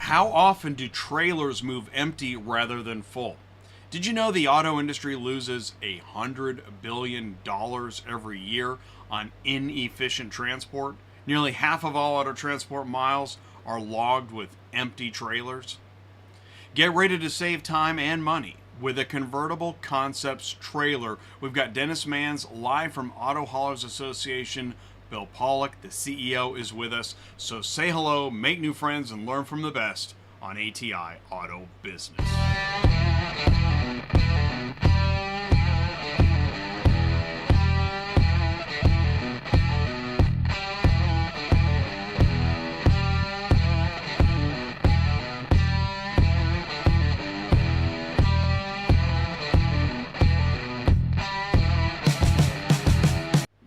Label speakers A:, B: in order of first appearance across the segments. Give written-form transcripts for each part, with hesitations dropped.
A: How often do trailers move empty rather than full? Did you know the auto industry loses $100 billion every year on inefficient transport? Nearly half of all auto transport miles are logged with empty trailers. Get ready to save time and money with a Convertible Concepts trailer. We've got Dennis Manns live from Auto Haulers Association. Bill Pawluk, the CEO, is with us. So say hello, make new friends, and learn from the best on ATI Auto Business.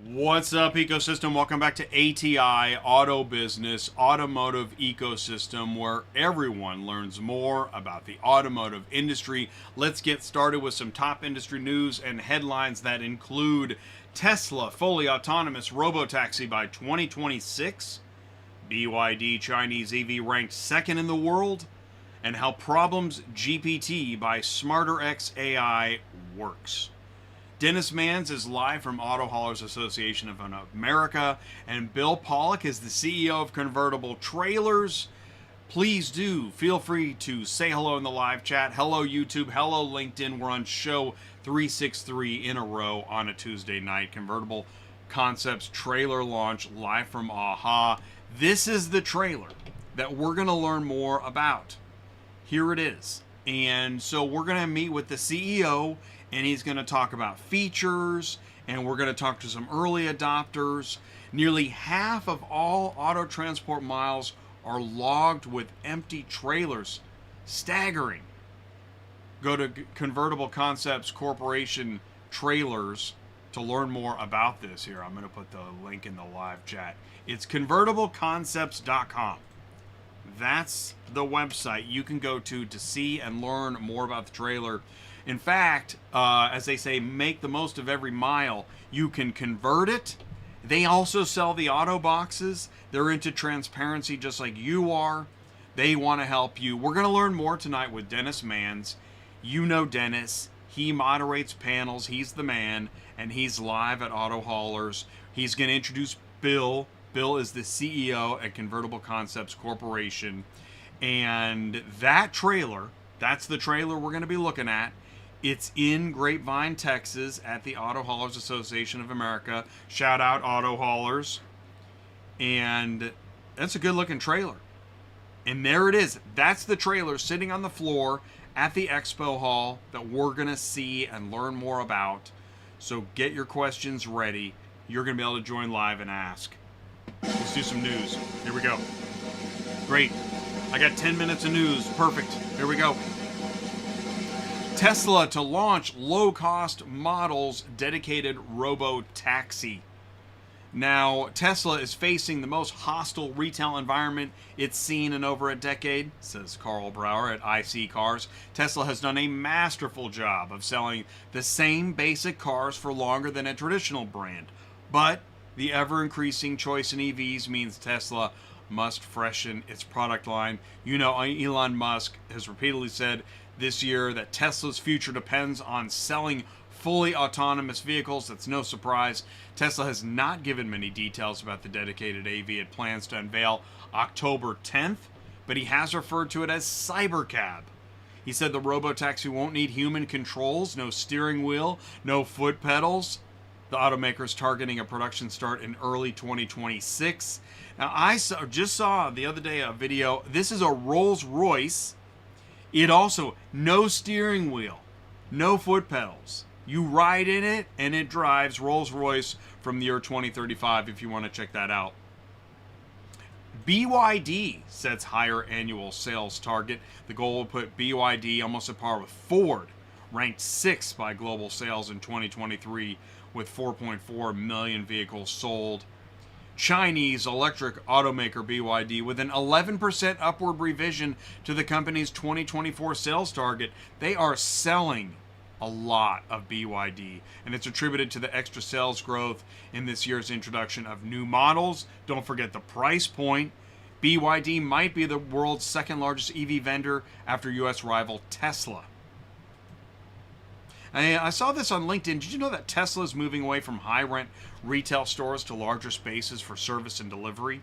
A: What's up, ecosystem? Welcome back to ATI Auto Business, automotive ecosystem, where everyone learns more about the automotive industry. Let's get started with some top industry news and headlines that include Tesla fully autonomous robotaxi by 2026, BYD Chinese EV ranked second in the world, and how ProblemsGPT by SmarterX.ai works. Dennis Manns is live from Auto Haulers Association of America, and Bill Pawluk is the CEO of Convertible Trailers. Please do feel free to say hello in the live chat. Hello YouTube, hello LinkedIn. We're on show 363 in a row on a Tuesday night. Convertible Concepts trailer launch live from AHAA. This is the trailer that we're going to learn more about. Here it is. And so we're going to meet with the CEO, and he's going to talk about features, and we're going to talk to some early adopters. Nearly half of all auto transport miles are logged with empty trailers. Staggering. Go to Convertible Concepts Corporation trailers to learn more about this here. I'm going to put the link in the live chat. It's convertibleconcepts.com. That's the website you can go to see and learn more about the trailer. In fact, as they say, make the most of every mile. You can convert it. They also sell the auto boxes. They're into transparency just like you are. They want to help you. We're going to learn more tonight with Dennis Manns. You know Dennis. He moderates panels. He's the man, and he's live at Auto Haulers. He's going to introduce Bill. Bill is the CEO at Convertible Concepts Corporation. And that trailer, that's the trailer we're going to be looking at. It's in Grapevine, Texas at the Auto Haulers Association of America. Shout out Auto Haulers. And that's a good looking trailer. And there it is. That's the trailer sitting on the floor at the expo hall that we're going to see and learn more about. So get your questions ready. You're going to be able to join live and ask. Let's do some news. Here we go. Great. I got 10 minutes of news. Perfect. Here we go. Tesla to launch low-cost models dedicated robotaxi. Now, Tesla is facing the most hostile retail environment it's seen in over a decade, says Carl Brower at IC Cars. Tesla has done a masterful job of selling the same basic cars for longer than a traditional brand. But the ever-increasing choice in EVs means Tesla must freshen its product line. You know, Elon Musk has repeatedly said this year that Tesla's future depends on selling fully autonomous vehicles. That's no surprise. Tesla has not given many details about the dedicated AV it plans to unveil October 10th, but he has referred to it as Cybercab. He said the robotaxi won't need human controls, no steering wheel, no foot pedals. The automaker is targeting a production start in early 2026. Now, I just saw the other day a video. This is a Rolls-Royce. It also, no steering wheel, no foot pedals. You ride in it, and it drives. Rolls-Royce from the year 2035, if you want to check that out. BYD sets higher annual sales target. The goal will put BYD almost at par with Ford, ranked 6th by global sales in 2023 with 4.4 million vehicles sold. Chinese electric automaker BYD with an 11% upward revision to the company's 2024 sales target. They are selling a lot of BYD, and it's attributed to the extra sales growth in this year's introduction of new models. Don't forget the price point. BYD might be the world's second largest EV vendor after U.S. rival Tesla. I saw this on LinkedIn. Did you know that Tesla is moving away from high-rent retail stores to larger spaces for service and delivery?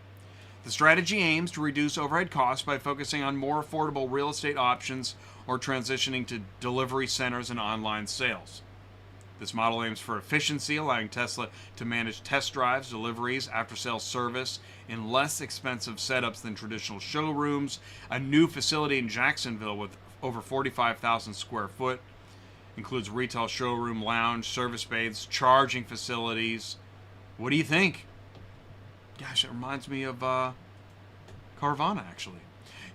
A: The strategy aims to reduce overhead costs by focusing on more affordable real estate options or transitioning to delivery centers and online sales. This model aims for efficiency, allowing Tesla to manage test drives, deliveries, after-sales service in less expensive setups than traditional showrooms. A new facility in Jacksonville with over 45,000 square foot includes retail showroom, lounge, service bays, charging facilities. What do you think? Gosh, it reminds me of Carvana, actually.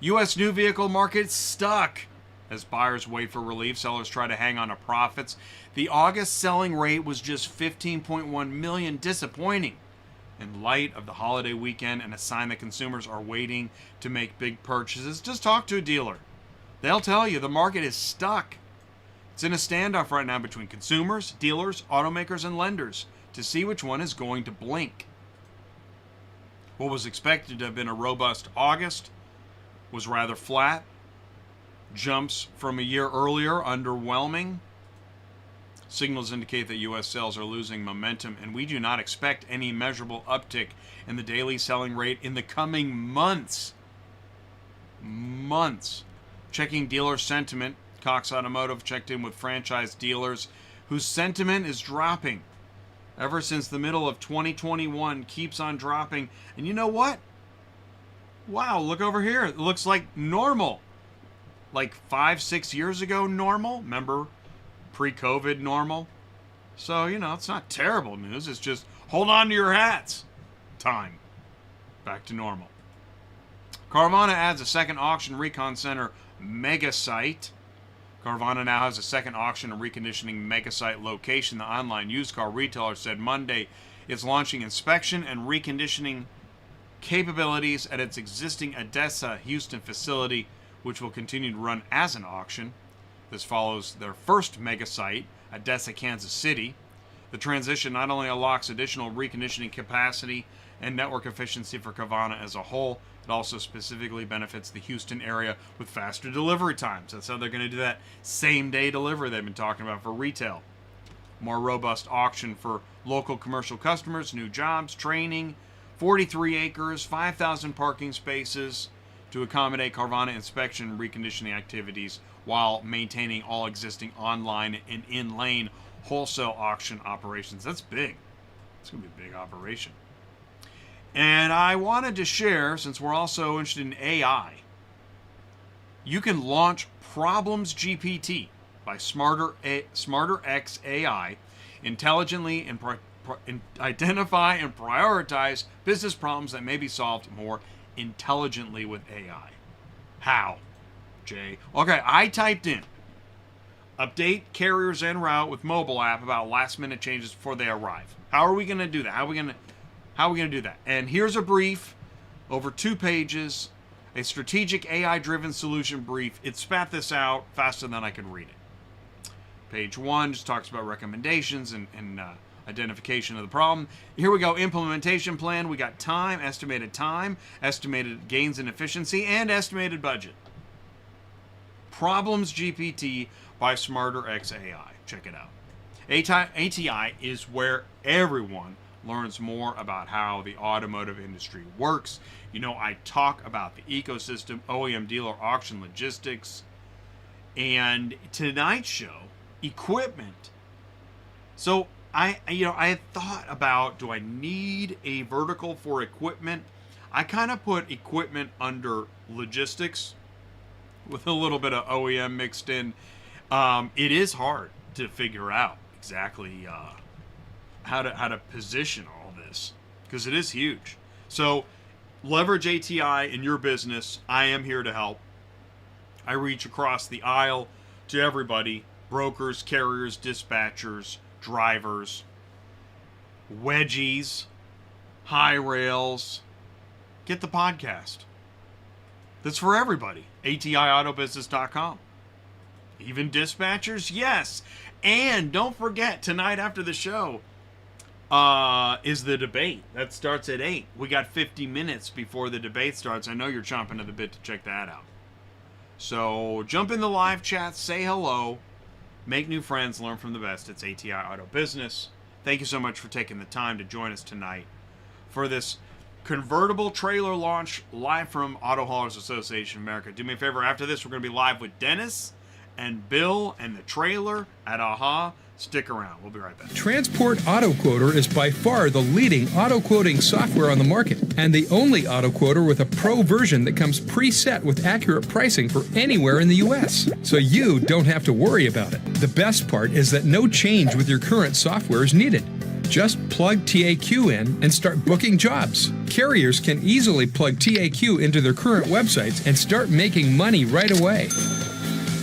A: U.S. new vehicle market stuck. As buyers wait for relief, sellers try to hang on to profits. The August selling rate was just 15.1 million, disappointing in light of the holiday weekend and a sign that consumers are waiting to make big purchases. Just talk to a dealer. They'll tell you the market is stuck. It's in a standoff right now between consumers, dealers, automakers, and lenders to see which one is going to blink. What was expected to have been a robust August was rather flat. Jumps from a year earlier, underwhelming. Signals indicate that U.S. sales are losing momentum, and we do not expect any measurable uptick in the daily selling rate in the coming months. Checking dealer sentiment, Cox Automotive checked in with franchise dealers whose sentiment is dropping. Ever since the middle of 2021, keeps on dropping. And you know what? Wow, look over here. It looks like normal. Like 5-6 years ago normal. Remember pre-COVID normal? So, it's not terrible news. It's just hold on to your hats. Time. Back to normal. Carvana adds a second auction-recon center, megasite. Carvana now has a second auction and reconditioning megasite location. The online used car retailer said Monday it's launching inspection and reconditioning capabilities at its existing Odessa, Houston facility, which will continue to run as an auction. This follows their first mega site, Odessa, Kansas City. The transition not only unlocks additional reconditioning capacity and network efficiency for Carvana as a whole, it also specifically benefits the Houston area with faster delivery times. That's how they're going to do that same-day delivery they've been talking about for retail. More robust auction for local commercial customers, new jobs, training, 43 acres, 5,000 parking spaces, to accommodate Carvana inspection and reconditioning activities while maintaining all existing online and in-lane wholesale auction operations. That's big. It's going to be a big operation. And I wanted to share, since we're also interested in AI, you can launch ProblemsGPT by SmarterX.ai, intelligently and identify and prioritize business problems that may be solved more intelligently with AI. How, Jay? Okay, I typed in update carriers en route with mobile app about last minute changes before they arrive. How are we going to do that? How are we going to do that? And here's a brief over 2 pages, a strategic AI driven solution brief. It spat this out faster than I could read it. Page 1 just talks about recommendations and identification of the problem. Here we go. Implementation plan. We got time, estimated gains in efficiency, and estimated budget. ProblemsGPT by SmarterX.ai. Check it out. ATI is where everyone learns more about how the automotive industry works. I talk about the ecosystem, OEM dealer auction logistics, and tonight's show, equipment. So I had thought about, do I need a vertical for equipment? I kind of put equipment under logistics with a little bit of OEM mixed in. It is hard to figure out exactly how to position all this, because it is huge. So leverage ATI in your business. I am here to help. I reach across the aisle to everybody: brokers, carriers, dispatchers, drivers, wedgies, high rails. Get the podcast. That's for everybody. ATIautobusiness.com. Even dispatchers? Yes. And don't forget, tonight after the show, is the debate. That starts at 8. We got 50 minutes before the debate starts. I know you're chomping at the bit to check that out. So jump in the live chat, say hello, make new friends, learn from the best. It's ATI Auto Business. Thank you so much for taking the time to join us tonight for this convertible trailer launch live from Auto Haulers Association of America. Do me a favor, after this we're going to be live with Dennis and Bill and the trailer at AHAA. Stick around. We'll be right back.
B: Transport Auto Quoter is by far the leading auto quoting software on the market, and the only auto quoter with a pro version that comes preset with accurate pricing for anywhere in the U.S. So you don't have to worry about it. The best part is that no change with your current software is needed. Just plug TAQ in and start booking jobs. Carriers can easily plug TAQ into their current websites and start making money right away.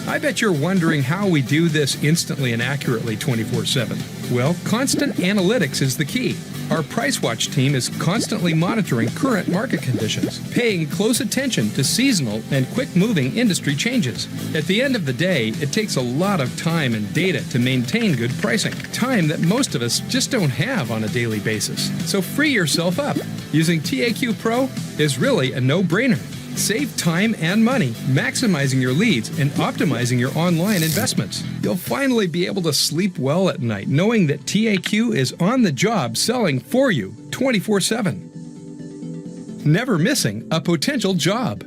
B: I bet you're wondering how we do this instantly and accurately 24/7. Well, constant analytics is the key. Our Price Watch team is constantly monitoring current market conditions, paying close attention to seasonal and quick-moving industry changes. At the end of the day, it takes a lot of time and data to maintain good pricing, time that most of us just don't have on a daily basis. So free yourself up. Using TAQ Pro is really a no-brainer. Save time and money, maximizing your leads and optimizing your online investments. You'll finally be able to sleep well at night knowing that TAQ is on the job selling for you 24/7. Never missing a potential job.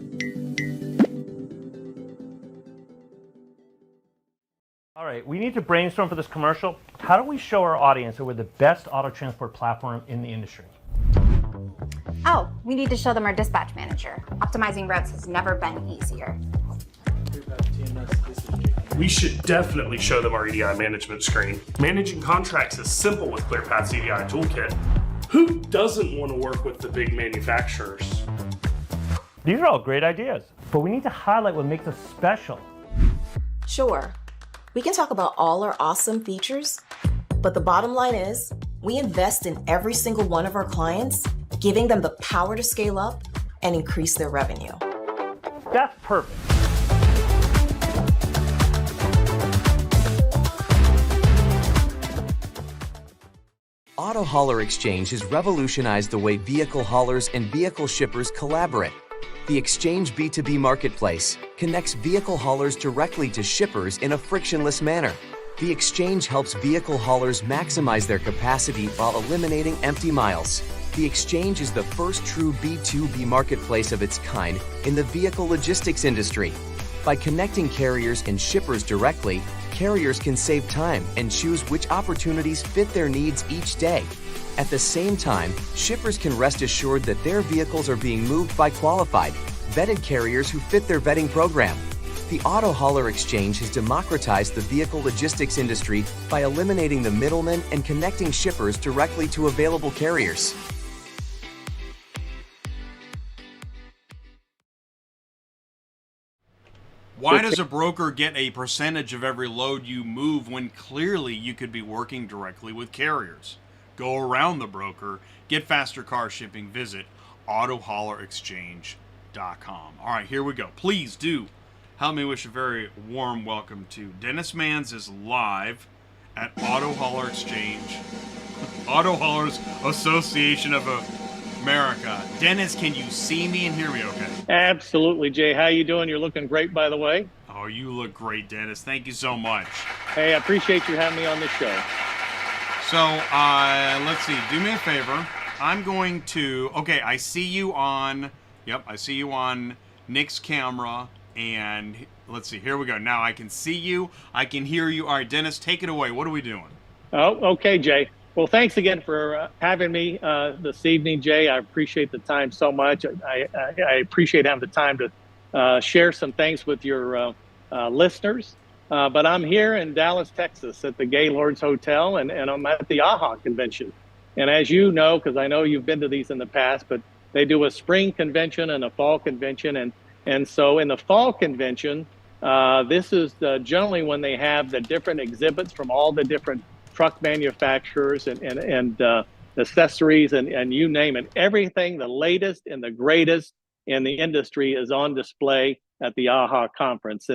C: All right, we need to brainstorm for this commercial. How do we show our audience that we're the best auto transport platform in the industry?
D: Oh, we need to show them our dispatch manager. Optimizing routes has never been easier.
E: We should definitely show them our EDI management screen. Managing contracts is simple with ClearPath's EDI toolkit. Who doesn't want to work with the big manufacturers?
C: These are all great ideas, but we need to highlight what makes us special.
F: Sure, we can talk about all our awesome features, but the bottom line is we invest in every single one of our clients, giving them the power to scale up and increase their revenue.
C: That's perfect.
G: Auto Hauler Exchange has revolutionized the way vehicle haulers and vehicle shippers collaborate. The Exchange B2B marketplace connects vehicle haulers directly to shippers in a frictionless manner. The Exchange helps vehicle haulers maximize their capacity while eliminating empty miles. The Exchange is the first true B2B marketplace of its kind in the vehicle logistics industry. By connecting carriers and shippers directly, carriers can save time and choose which opportunities fit their needs each day. At the same time, shippers can rest assured that their vehicles are being moved by qualified, vetted carriers who fit their vetting program. The Auto Hauler Exchange has democratized the vehicle logistics industry by eliminating the middlemen and connecting shippers directly to available carriers.
A: Why does a broker get a percentage of every load you move when clearly you could be working directly with carriers? Go around the broker, get faster car shipping, visit autohaulerexchange.com. All right, here we go. Please do help me wish a very warm welcome to Dennis Manns is live at Auto Hauler Exchange, Auto Haulers Association of America. Dennis, can you see me and hear me okay?
H: Absolutely, Jay. How you doing? You're looking great, by the way.
A: Oh, you look great, Dennis. Thank you so much.
H: Hey, I appreciate you having me on this show.
A: So, let's see. Do me a favor. I'm going to... Okay, I see you on... Yep, I see you on Nick's camera. And let's see. Here we go. Now I can see you. I can hear you. All right, Dennis, take it away. What are we doing?
H: Oh, okay, Jay. Well, thanks again for having me this evening, Jay. I appreciate the time so much. I appreciate having the time to share some things with your listeners. But I'm here in Dallas, Texas at the Gaylord's Hotel, and I'm at the AHA convention. And as you know, because I know you've been to these in the past, but they do a spring convention and a fall convention. And so in the fall convention, this is generally when they have the different exhibits from all the different truck manufacturers and accessories and you name it. Everything, the latest and the greatest in the industry is on display at the AHA conference.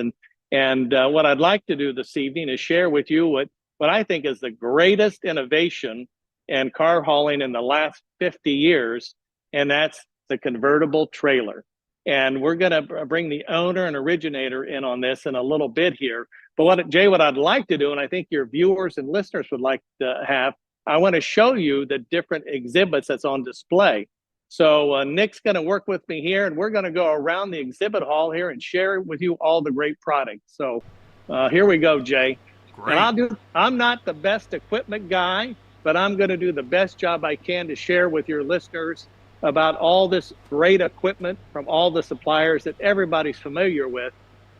H: And what I'd like to do this evening is share with you what I think is the greatest innovation and car hauling in the last 50 years, and that's the convertible trailer. And we're going to bring the owner and originator in on this in a little bit here. But Jay, what I'd like to do, and I think your viewers and listeners would like to have, I want to show you the different exhibits that's on display. So Nick's going to work with me here, and we're going to go around the exhibit hall here and share with you all the great products. So here we go, Jay.
A: Great.
H: And I'm not the best equipment guy, but I'm going to do the best job I can to share with your listeners about all this great equipment from all the suppliers that everybody's familiar with,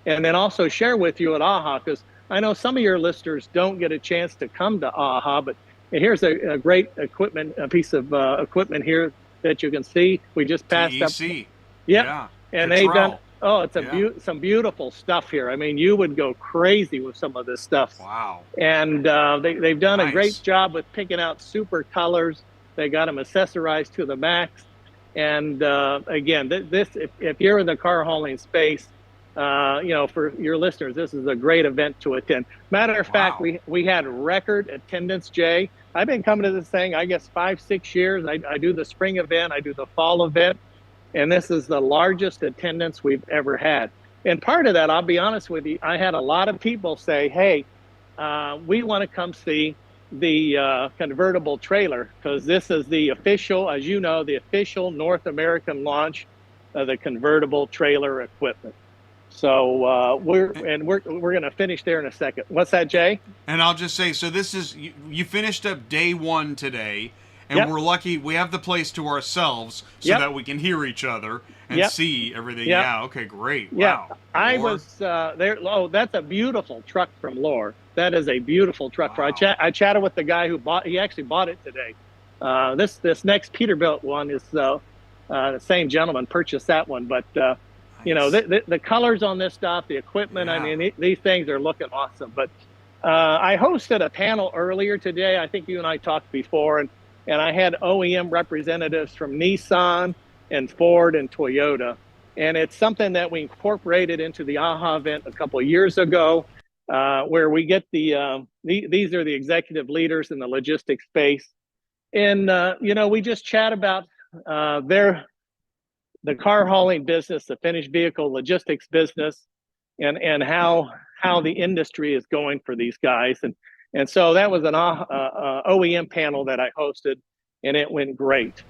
H: and then also share with you at AHAA, because I know some of your listeners don't get a chance to come to AHAA, but here's a great piece of equipment here that you can see. We just passed up.
A: Yeah.
H: And
A: Control.
H: they've done, it's some beautiful stuff here. I mean, you would go crazy with some of this stuff.
A: Wow.
H: And they've done a great job with picking out super colors. They got them accessorized to the max. And again, if you're in the car hauling space, for your listeners, this is a great event to attend. Matter of fact, we had record attendance, Jay. I've been coming to this thing, I guess, 5-6 years. I do the spring event, I do the fall event, and this is the largest attendance we've ever had. And part of that, I'll be honest with you, I had a lot of people say, hey, we want to come see the convertible trailer, because this is the official, as you know, the official North American launch of the convertible trailer equipment. So we're going to finish there in a second. What's that, Jay?
A: And I'll just say, so this is, you finished up day one today, and we're lucky we have the place to ourselves so that we can hear each other and see everything. Yeah. Okay, great.
H: Yeah.
A: Wow.
H: I was there. Oh, that's a beautiful truck from Lore. That is a beautiful truck. Wow. I chatted with the guy who he actually bought it today. This next Peterbilt one is the same gentleman purchased that one, but nice. The colors on this stuff, the equipment, I mean, these things are looking awesome. But I hosted a panel earlier today. I think you and I talked before, and I had OEM representatives from Nissan and Ford and Toyota. And it's something that we incorporated into the AHA event a couple of years ago, where we get these are the executive leaders in the logistics space. And, we just chat about the car hauling business, the finished vehicle logistics business, and how the industry is going for these guys. And so that was an OEM panel that I hosted, and it went great.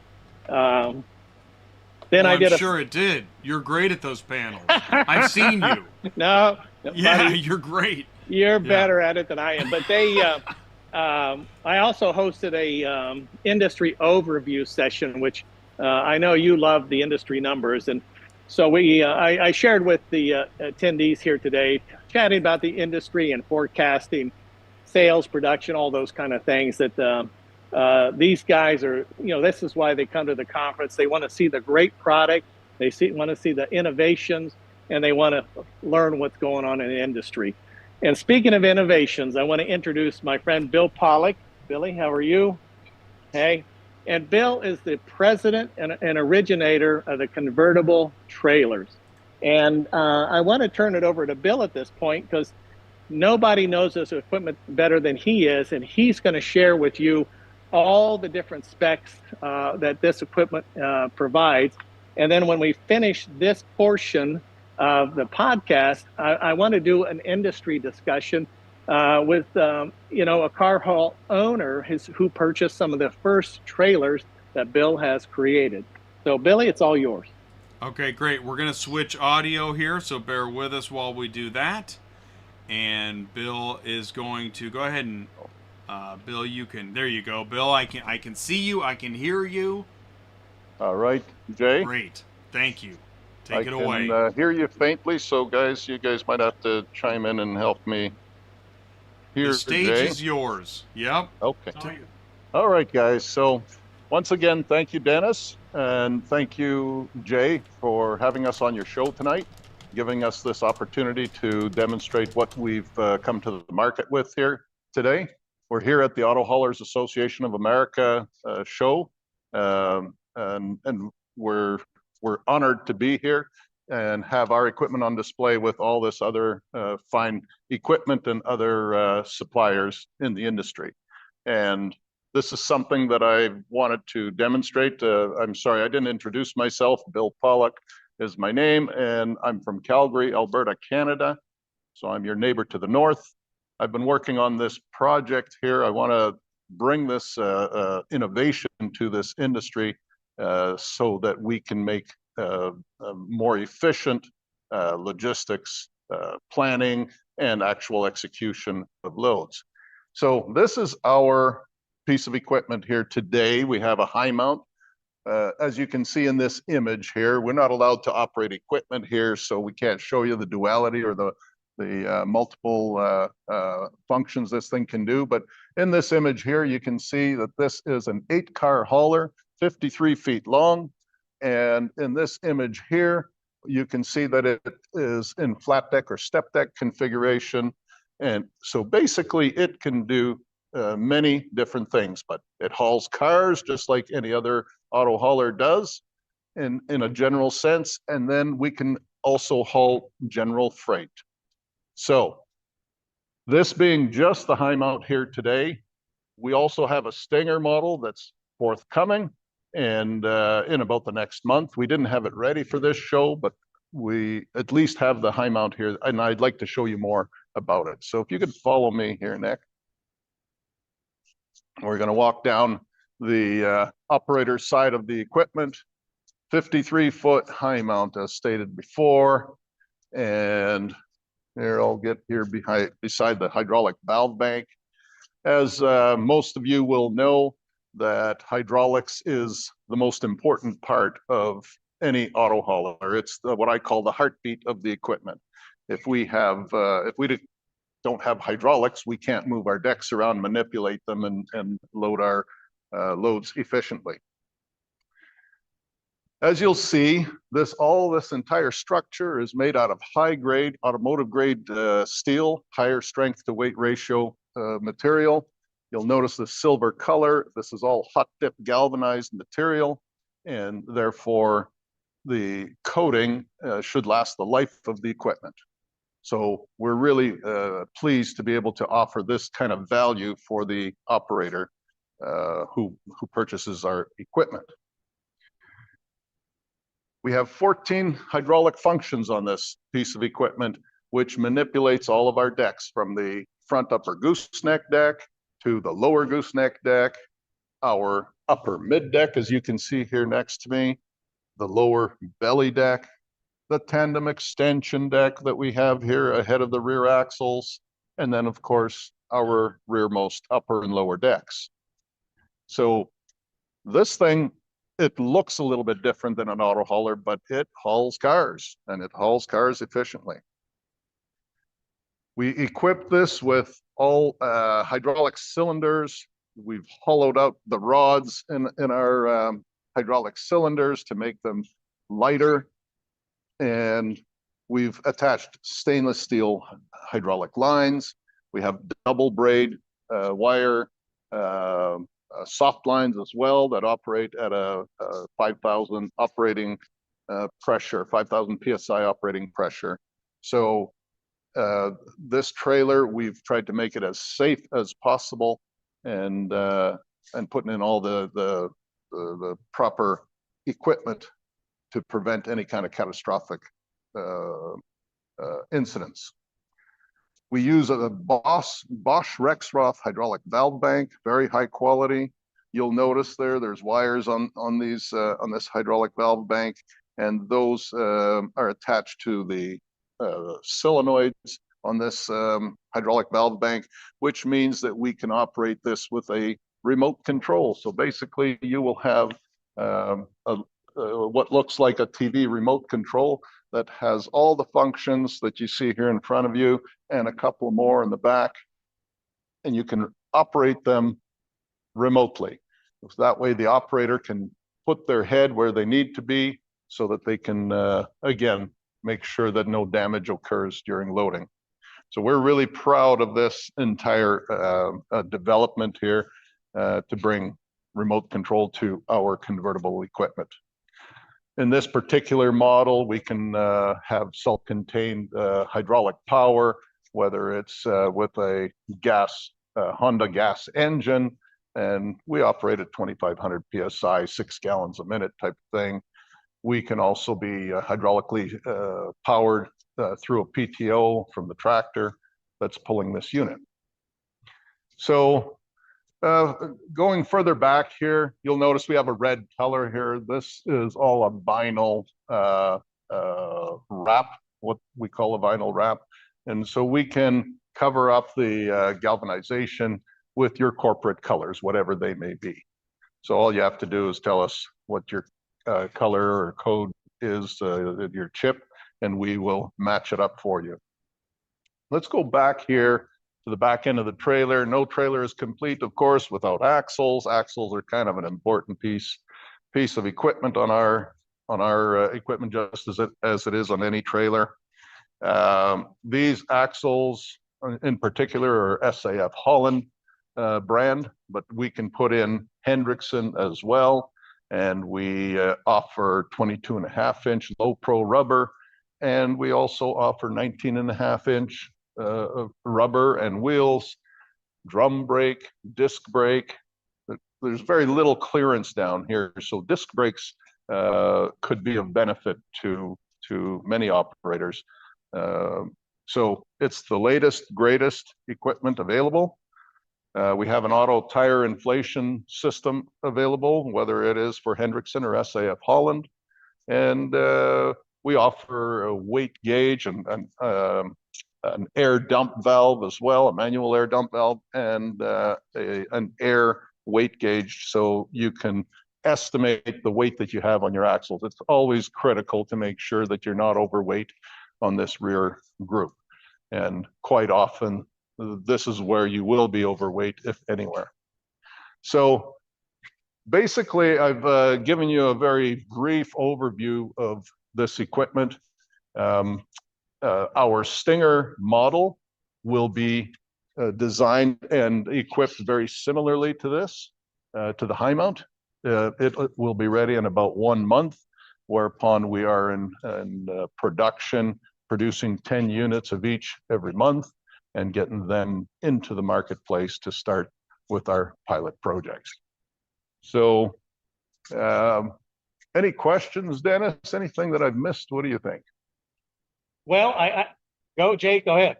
A: I'm sure it did. You're great at those panels. I've seen you.
H: No.
A: Yeah,
H: buddy,
A: you're great.
H: You're better at it than I am. But I also hosted a industry overview session, which I know you love the industry numbers. And so I shared with the attendees here today, chatting about the industry and forecasting, sales, production, all those kind of things that these guys are, this is why they come to the conference. They want to see the great product. They want to see the innovations, and they want to learn what's going on in the industry. And speaking of innovations, I want to introduce my friend Bill Pawluk. Billy, how are you? Hey. And Bill is the president and originator of the convertible trailers. And I want to turn it over to Bill at this point, because nobody knows this equipment better than he is, and he's going to share with you all the different specs that this equipment provides. And then when we finish this portion of the podcast, I want to do an industry discussion with a car haul owner who purchased some of the first trailers that Bill has created. So Billy, it's all yours.
A: Okay, great. We're going to switch audio here, so bear with us while we do that. And Bill is going to go ahead and Bill, there you go. Bill, I can see you, I can hear you.
I: All right, Jay.
A: Great. Thank you. Take it away.
I: I can hear you faintly, so you guys might have to chime in and help me.
A: The stage is yours. Yep.
I: Okay. All right, guys. So once again, thank you, Dennis, and thank you, Jay, for having us on your show tonight, giving us this opportunity to demonstrate what we've come to the market with here today. We're here at the Auto Haulers Association of America show, and we're honored to be here and have our equipment on display with all this other fine equipment and other suppliers in the industry. And this is something that I wanted to demonstrate. I'm sorry, I didn't introduce myself. Bill Pawluk is my name, and I'm from Calgary, Alberta, Canada. So I'm your neighbor to the north. I've been working on this project here. I want to bring this innovation to this industry so that we can make more efficient logistics, planning, and actual execution of loads. So this is our piece of equipment here today. We have a high mount. As you can see in this image here, we're not allowed to operate equipment here, so we can't show you the duality or the multiple functions this thing can do. But in this image here, you can see that this is an 8-car hauler, 53 feet long. And in this image here, you can see that it is in flat deck or step deck configuration. And so basically it can do many different things, but it hauls cars just like any other auto hauler does in a general sense. And then we can also haul general freight. So this being just the high mount here today, we also have a Stinger model that's forthcoming and in about the next month. We didn't have it ready for this show, but we at least have the high mount here, and I'd like to show you more about it. So if you could follow me here, Nick. We're going to walk down the operator side of the equipment. 53-foot high mount, as stated before. And here, I'll get here beside the hydraulic valve bank. As most of you will know, that hydraulics is the most important part of any auto hauler. It's what I call the heartbeat of the equipment. If we don't have hydraulics, we can't move our decks around, manipulate them, and load our loads efficiently. As you'll see, this entire structure is made out of high-grade, automotive-grade steel, higher strength-to-weight ratio material. You'll notice the silver color. This is all hot-dip galvanized material, and therefore the coating should last the life of the equipment. So we're really pleased to be able to offer this kind of value for the operator who purchases our equipment. We have 14 hydraulic functions on this piece of equipment, which manipulates all of our decks, from the front upper gooseneck deck to the lower gooseneck deck, our upper mid deck, as you can see here next to me, the lower belly deck, the tandem extension deck that we have here ahead of the rear axles, and then of course our rearmost upper and lower decks. So this thing, it looks a little bit different than an auto hauler, but it hauls cars, and it hauls cars efficiently. We equip this with all hydraulic cylinders. We've hollowed out the rods in our hydraulic cylinders to make them lighter. And we've attached stainless steel hydraulic lines. We have double braid wire soft lines as well that operate at a 5,000 operating pressure, 5,000 PSI operating pressure. So this trailer, we've tried to make it as safe as possible, and putting in all the proper equipment to prevent any kind of catastrophic incidents. We use a Bosch Rexroth hydraulic valve bank, very high quality. You'll notice there's wires on this hydraulic valve bank, and those are attached to the solenoids on this hydraulic valve bank, which means that we can operate this with a remote control. So basically, you will have what looks like a TV remote control that has all the functions that you see here in front of you and a couple more in the back, and you can operate them remotely. So that way the operator can put their head where they need to be so that they can, again, make sure that no damage occurs during loading. So we're really proud of this entire development here to bring remote control to our convertible equipment. In this particular model, we can have self-contained hydraulic power, whether it's with a Honda gas engine, and we operate at 2,500 PSI, 6 gallons a minute type of thing. We can also be hydraulically powered through a PTO from the tractor that's pulling this unit. So going further back here, you'll notice we have a red color here. This is all a vinyl wrap, what we call a vinyl wrap. And so we can cover up the galvanization with your corporate colors, whatever they may be. So all you have to do is tell us what your color or code is, your chip, and we will match it up for you. Let's go back here to the back end of the trailer. No trailer is complete, of course, without axles. Axles are kind of an important piece of equipment on our equipment, just as it is on any trailer. These axles, in particular, are SAF Holland brand, but we can put in Hendrickson as well. And we offer 22.5-inch low pro rubber, and we also offer 19.5-inch rubber and wheels, drum brake, disc brake. There's very little clearance down here, so disc brakes could be of benefit to many operators. So it's the latest, greatest equipment available. We have an auto tire inflation system available, whether it is for Hendrickson or SAF Holland. And we offer a weight gauge and an air dump valve as well, a manual air dump valve, and an air weight gauge, so you can estimate the weight that you have on your axles. It's always critical to make sure that you're not overweight on this rear group. And quite often, this is where you will be overweight, if anywhere. So basically, I've given you a very brief overview of this equipment. Our Stinger model will be designed and equipped very similarly to this, to the high mount. It will be ready in about 1 month, whereupon we are in production, producing 10 units of each every month, and getting them into the marketplace to start with our pilot projects. So any questions, Dennis? Anything that I've missed? What do you think?
H: Well, go, Jake, go ahead.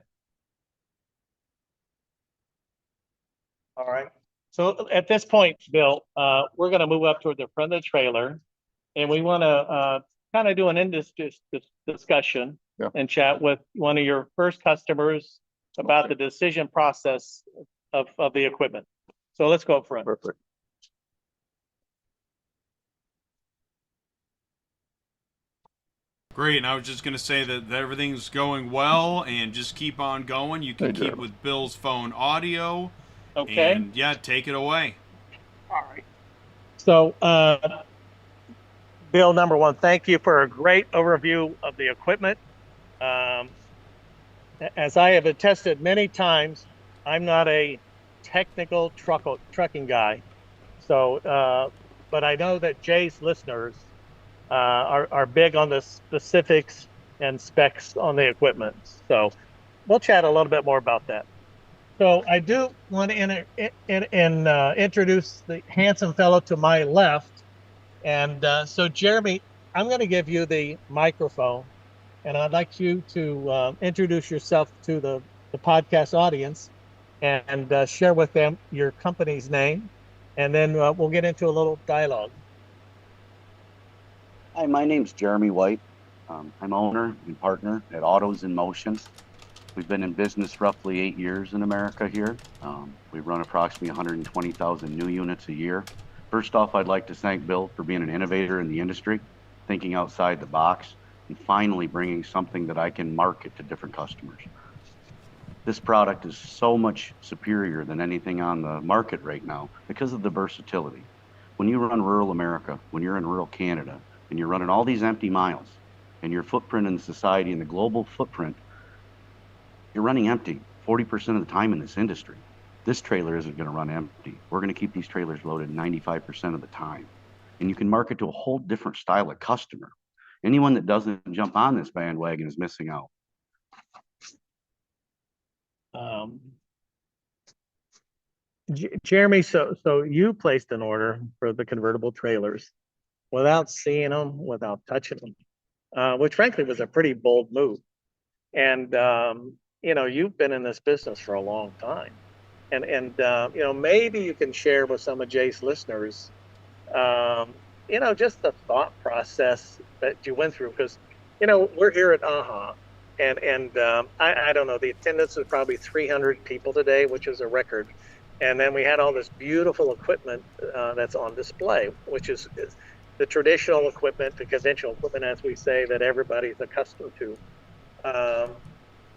H: All right. So at this point, Bill, we're going to move up toward the front of the trailer, and we want to kind of do an discussion and chat with one of your first customers about the decision process of the equipment. So let's go up front.
I: Perfect.
A: Great, and I was just going to say that everything's going well, and just keep on going. You can keep with Bill's phone audio.
H: Okay.
A: And yeah, take it away.
H: All right. So, Bill, number one, thank you for a great overview of the equipment. As I have attested many times, I'm not a technical trucking guy. So, but I know that Jay's listeners are big on the specifics and specs on the equipment. So we'll chat a little bit more about that. So I do want to introduce the handsome fellow to my left. And so, Jeremy, I'm going to give you the microphone, and I'd like you to introduce yourself to the podcast audience and share with them your company's name, and then we'll get into a little dialogue.
J: Hi, my name's Jeremy White. I'm owner and partner at Autos in Motion. We've been in business roughly 8 years in America here. We run approximately 120,000 new units a year. First off, I'd like to thank Bill for being an innovator in the industry, thinking outside the box, and finally bringing something that I can market to different customers. This product is so much superior than anything on the market right now because of the versatility. When you run rural America, when you're in rural Canada, and you're running all these empty miles, and your footprint in society and the global footprint, you're running empty 40% of the time in this industry. This trailer isn't going to run empty. We're going to keep these trailers loaded 95% of the time. And you can market to a whole different style of customer. Anyone that doesn't jump on this bandwagon is missing out.
H: Jeremy, so you placed an order for the convertible trailers without seeing them, without touching them, which frankly was a pretty bold move. And you've been in this business for a long time, and maybe you can share with some of Jay's listeners, just the thought process that you went through, because we're here at AHAA, and I don't know, the attendance was probably 300 people today, which is a record. And then we had all this beautiful equipment that's on display, which is the traditional equipment, the conventional equipment, as we say, that everybody's accustomed to.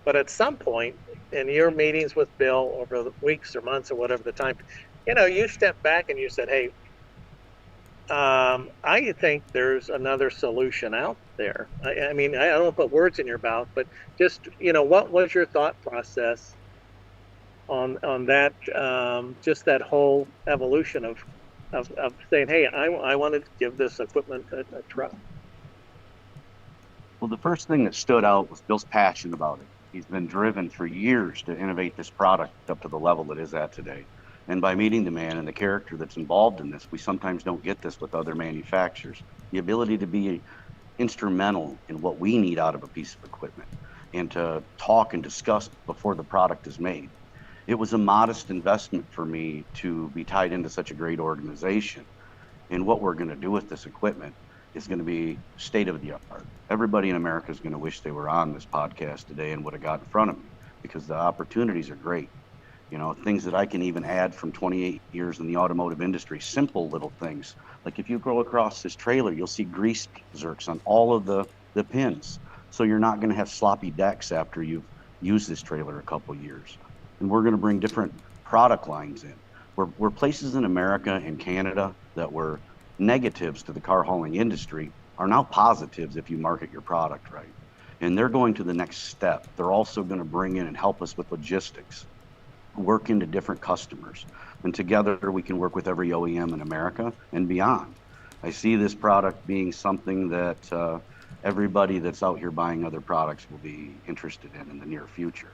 H: But at some point in your meetings with Bill over the weeks or months or whatever the time, you stepped back and you said, hey, I think there's another solution out there. I mean, I don't put words in your mouth, but just, what was your thought process on that, just that whole evolution of saying, hey, I want to give this equipment a try?
J: Well, the first thing that stood out was Bill's passion about it. He's been driven for years to innovate this product up to the level it is at today. And by meeting the man and the character that's involved in this, we sometimes don't get this with other manufacturers. The ability to be instrumental in what we need out of a piece of equipment and to talk and discuss before the product is made. It was a modest investment for me to be tied into such a great organization. And what we're going to do with this equipment is going to be state of the art. Everybody in America is going to wish they were on this podcast today and would have got in front of me, because the opportunities are great. Things that I can even add from 28 years in the automotive industry, simple little things. Like if you go across this trailer, you'll see grease zerks on all of the pins. So you're not going to have sloppy decks after you've used this trailer a couple years. And we're going to bring different product lines in. We're places in America and Canada that were negatives to the car hauling industry are now positives if you market your product right. And they're going to the next step. They're also going to bring in and help us with logistics, work into different customers. And together we can work with every OEM in America and beyond. I see this product being something that everybody that's out here buying other products will be interested in the near future.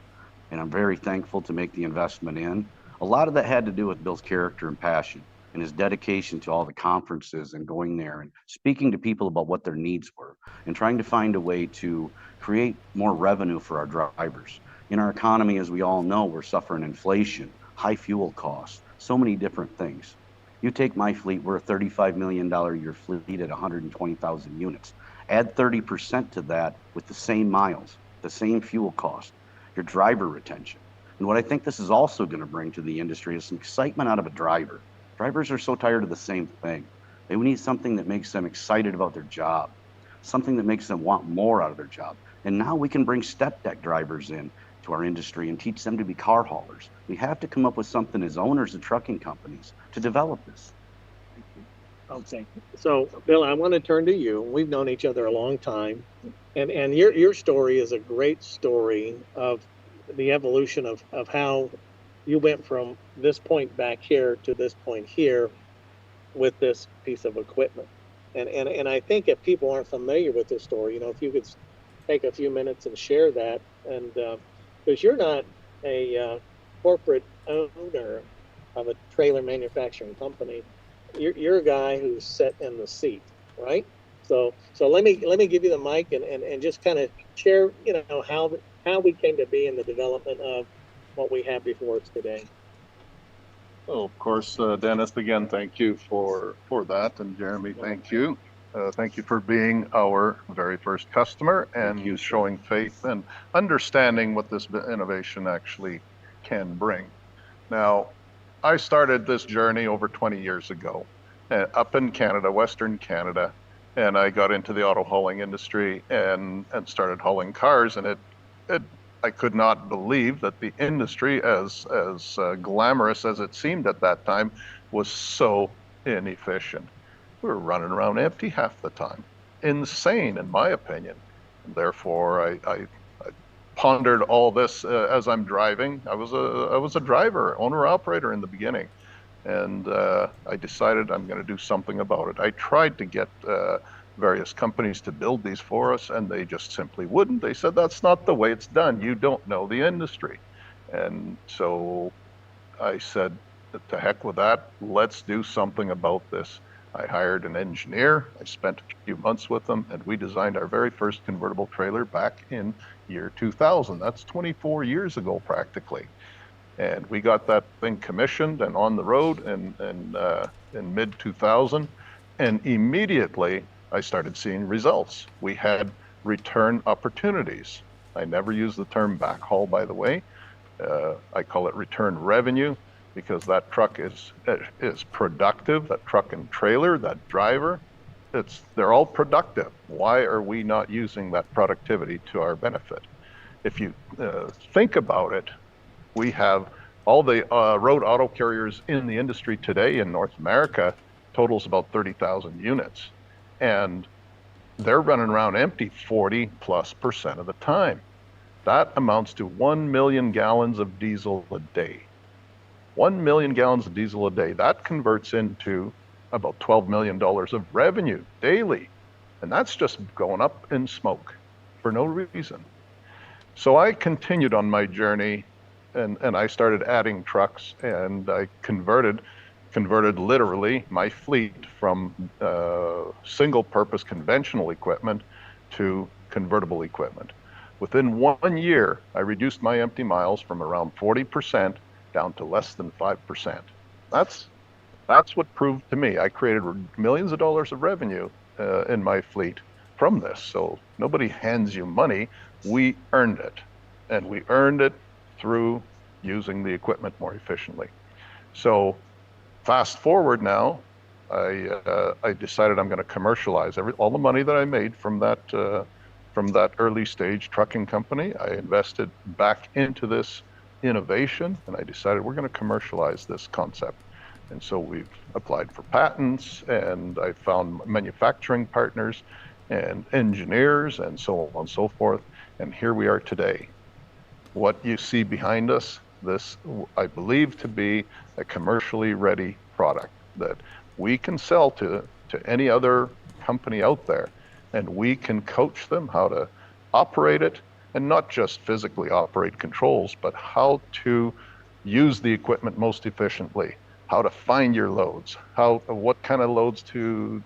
J: And I'm very thankful to make the investment in. A lot of that had to do with Bill's character and passion and his dedication to all the conferences and going there and speaking to people about what their needs were and trying to find a way to create more revenue for our drivers. In our economy, as we all know, we're suffering inflation, high fuel costs, so many different things. You take my fleet, we're a $35 million a year fleet at 120,000 units. Add 30% to that with the same miles, the same fuel cost, your driver retention. And what I think this is also going to bring to the industry is some excitement out of a driver. Drivers are so tired of the same thing. They need something that makes them excited about their job, something that makes them want more out of their job. And now we can bring step deck drivers in to our industry and teach them to be car haulers. We have to come up with something as owners of trucking companies to develop this.
H: Okay. So, Bill, I want to turn to you. We've known each other a long time, and your story is a great story of the evolution of how you went from this point back here to this point here with this piece of equipment. And I think if people aren't familiar with this story, if you could take a few minutes and share that, and because you're not a corporate owner of a trailer manufacturing company, you're a guy who's set in the seat, right? So let me give you the mic and just kind of share, how we came to be in the development of what we have before us today.
I: Oh, of course, Dennis, again, thank you for that. And Jeremy, thank you. Thank you for being our very first customer and you showing faith and understanding what this innovation actually can bring. Now, I started this journey over 20 years ago up in Canada, Western Canada, and I got into the auto hauling industry and started hauling cars, and I could not believe that the industry, as glamorous as it seemed at that time, was so inefficient. We were running around empty half the time. Insane, in my opinion. And therefore, I pondered all this as I'm driving. I was a driver, owner-operator in the beginning. And I decided I'm going to do something about it. I tried to get various companies to build these for us, and they just simply wouldn't. They said, that's not the way it's done. You don't know the industry. And so I said, to heck with that. Let's do something about this. I hired an engineer. I spent a few months with them, and we designed our very first convertible trailer back in year 2000. That's 24 years ago, practically. And we got that thing commissioned and on the road in mid 2000. And immediately I started seeing results. We had return opportunities. I never use the term backhaul, by the way. I call it return revenue, because that truck is productive. That truck and trailer, that driver, they're all productive. Why are we not using that productivity to our benefit? If you think about it, we have all the road auto carriers in the industry today in North America totals about 30,000 units, and they're running around empty 40+% of the time. That amounts to 1 million gallons of diesel a day. 1 million gallons of diesel a day. That converts into about $12 million of revenue daily. And that's just going up in smoke for no reason. So I continued on my journey, and I started adding trucks, and I converted literally my fleet from single purpose conventional equipment to convertible equipment. Within 1 year, I reduced my empty miles from around 40% down to less than 5%. That's what proved to me. I created millions of dollars of revenue in my fleet from this. So nobody hands you money. We earned it, and we earned it through using the equipment more efficiently. So fast forward now, I decided I'm going to commercialize all the money that I made from that early stage trucking company. I invested back into this innovation, and I decided we're going to commercialize this concept. And so we've applied for patents, and I found manufacturing partners and engineers and so on and so forth. And here we are today. What you see behind us, this I believe to be a commercially ready product that we can sell to any other company out there, and we can coach them how to operate it, and not just physically operate controls, but how to use the equipment most efficiently, how to find your loads, what kind of loads to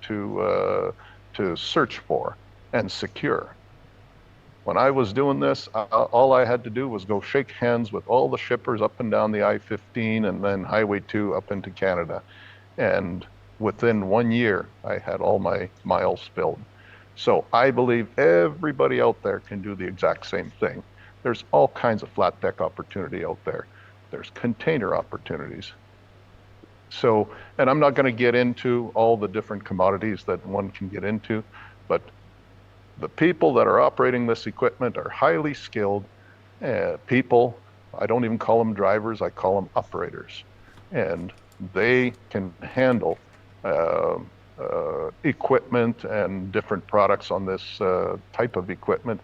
I: search for and secure. When I was doing this, all I had to do was go shake hands with all the shippers up and down the I-15 and then Highway 2 up into Canada. And within 1 year, I had all my miles filled. So I believe everybody out there can do the exact same thing. There's all kinds of flat deck opportunity out there. There's container opportunities. So, and I'm not going to get into all the different commodities that one can get into, but the people that are operating this equipment are highly skilled people. I don't even call them drivers, I call them operators. And they can handle equipment and different products on this type of equipment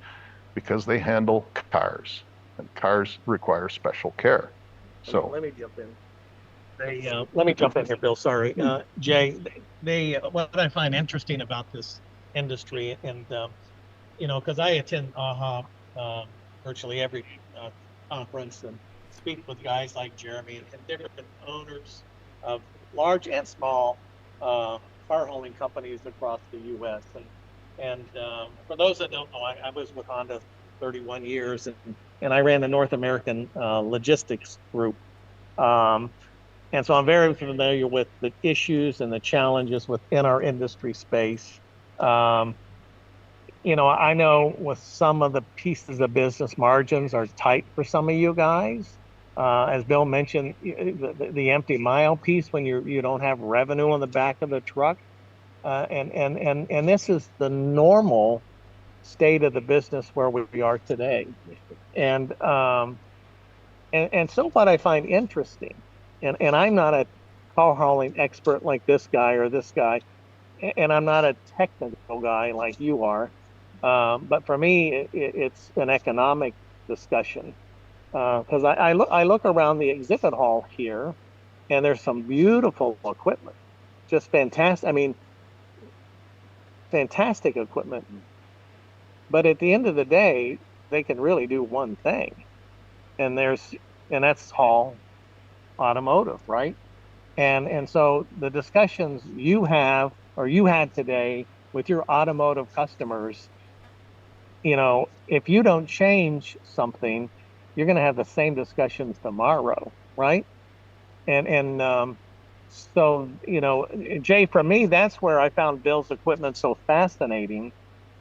I: because they handle cars, and cars require special care. So
H: let me jump in. Let me jump in here, Bill. Sorry, Jay. What I find interesting about this industry, and because I attend AHAA virtually every conference and speak with guys like Jeremy and different owners of large and small car hauling companies across the U.S. And for those that don't know, I was with Honda 31 years, and I ran the North American logistics group. And so I'm very familiar with the issues and the challenges within our industry space. I know with some of the pieces of business, margins are tight for some of you guys. As Bill mentioned, the empty mile piece when you don't have revenue on the back of the truck, and this is the normal state of the business where we are today. And so what I find interesting, and I'm not a car hauling expert like this guy or this guy, and I'm not a technical guy like you are, but for me, it's an economic discussion. Because I look around the exhibit hall here, and there's some beautiful equipment, just fantastic. I mean, fantastic equipment. But at the end of the day, they can really do one thing, and that's haul automotive, right? And so the discussions you have or you had today with your automotive customers, if you don't change something, you're going to have the same discussions tomorrow, right? And so, Jay, for me, that's where I found Bill's equipment so fascinating,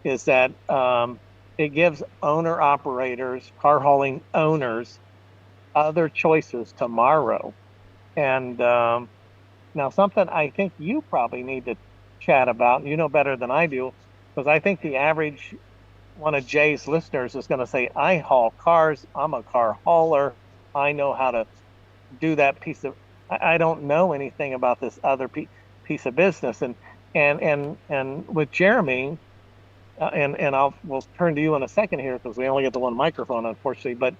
H: is that it gives owner operators, car hauling owners, other choices tomorrow. And now, something I think you probably need to chat about, and you know better than I do, because I think the average one of Jay's listeners is going to say, I haul cars, I'm a car hauler, I know how to do that piece of, I don't know anything about this other piece of business. And with Jeremy, and we'll turn to you in a second here because we only get the one microphone, unfortunately. But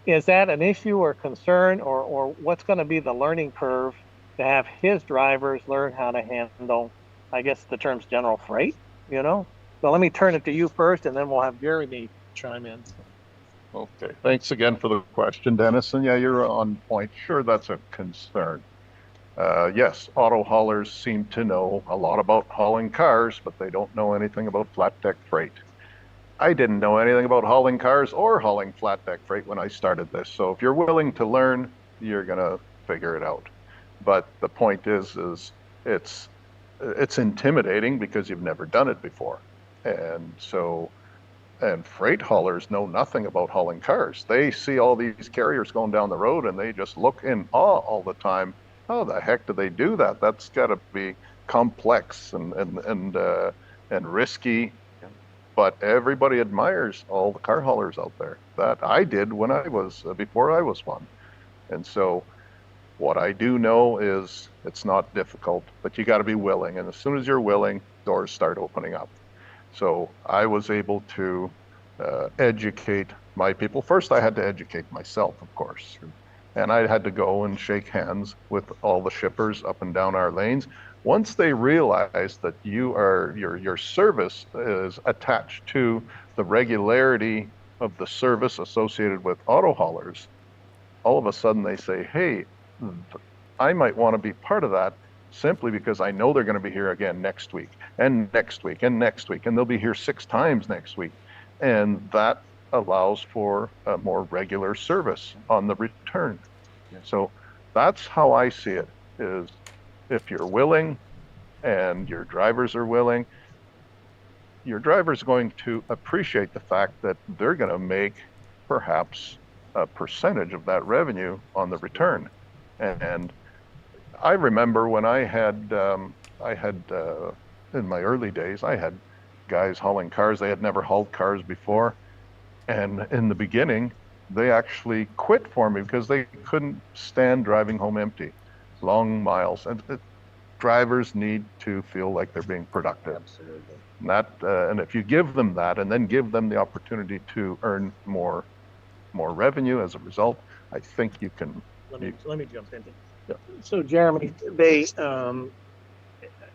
H: is that an issue or concern, or what's going to be the learning curve to have his drivers learn how to handle, I guess the term's general freight, So let me turn it to you first, and then we'll have Jeremy chime in.
I: Okay, thanks again for the question, Dennis. And yeah, you're on point. Sure, that's a concern. Yes, auto haulers seem to know a lot about hauling cars, but they don't know anything about flat deck freight. I didn't know anything about hauling cars or hauling flat deck freight when I started this. So if you're willing to learn, you're gonna figure it out. But the point is it's intimidating because you've never done it before. And freight haulers know nothing about hauling cars. They see all these carriers going down the road and they just look in awe all the time. How the heck do they do that? That's got to be complex and risky. But everybody admires all the car haulers out there. That I did when I was before I was one. And so what I do know is it's not difficult, but you got to be willing. And as soon as you're willing, doors start opening up. So I was able to educate my people. First, I had to educate myself, of course. And I had to go and shake hands with all the shippers up and down our lanes. Once they realize that your service is attached to the regularity of the service associated with auto haulers, all of a sudden they say, hey, I might want to be part of that, simply because I know they're going to be here again next week and next week and next week, and they'll be here 6 times next week. And that allows for a more regular service on the return. So that's how I see it, is if you're willing and your drivers are willing, your driver's going to appreciate the fact that they're going to make perhaps a percentage of that revenue on the return. And I remember when I had in my early days, I had guys hauling cars. They had never hauled cars before. And in the beginning, they actually quit for me because they couldn't stand driving home empty, long miles. And drivers need to feel like they're being productive. Absolutely. And if you give them that, and then give them the opportunity to earn more revenue as a result, I think you can.
H: Let me jump in. Yeah. So Jeremy, they and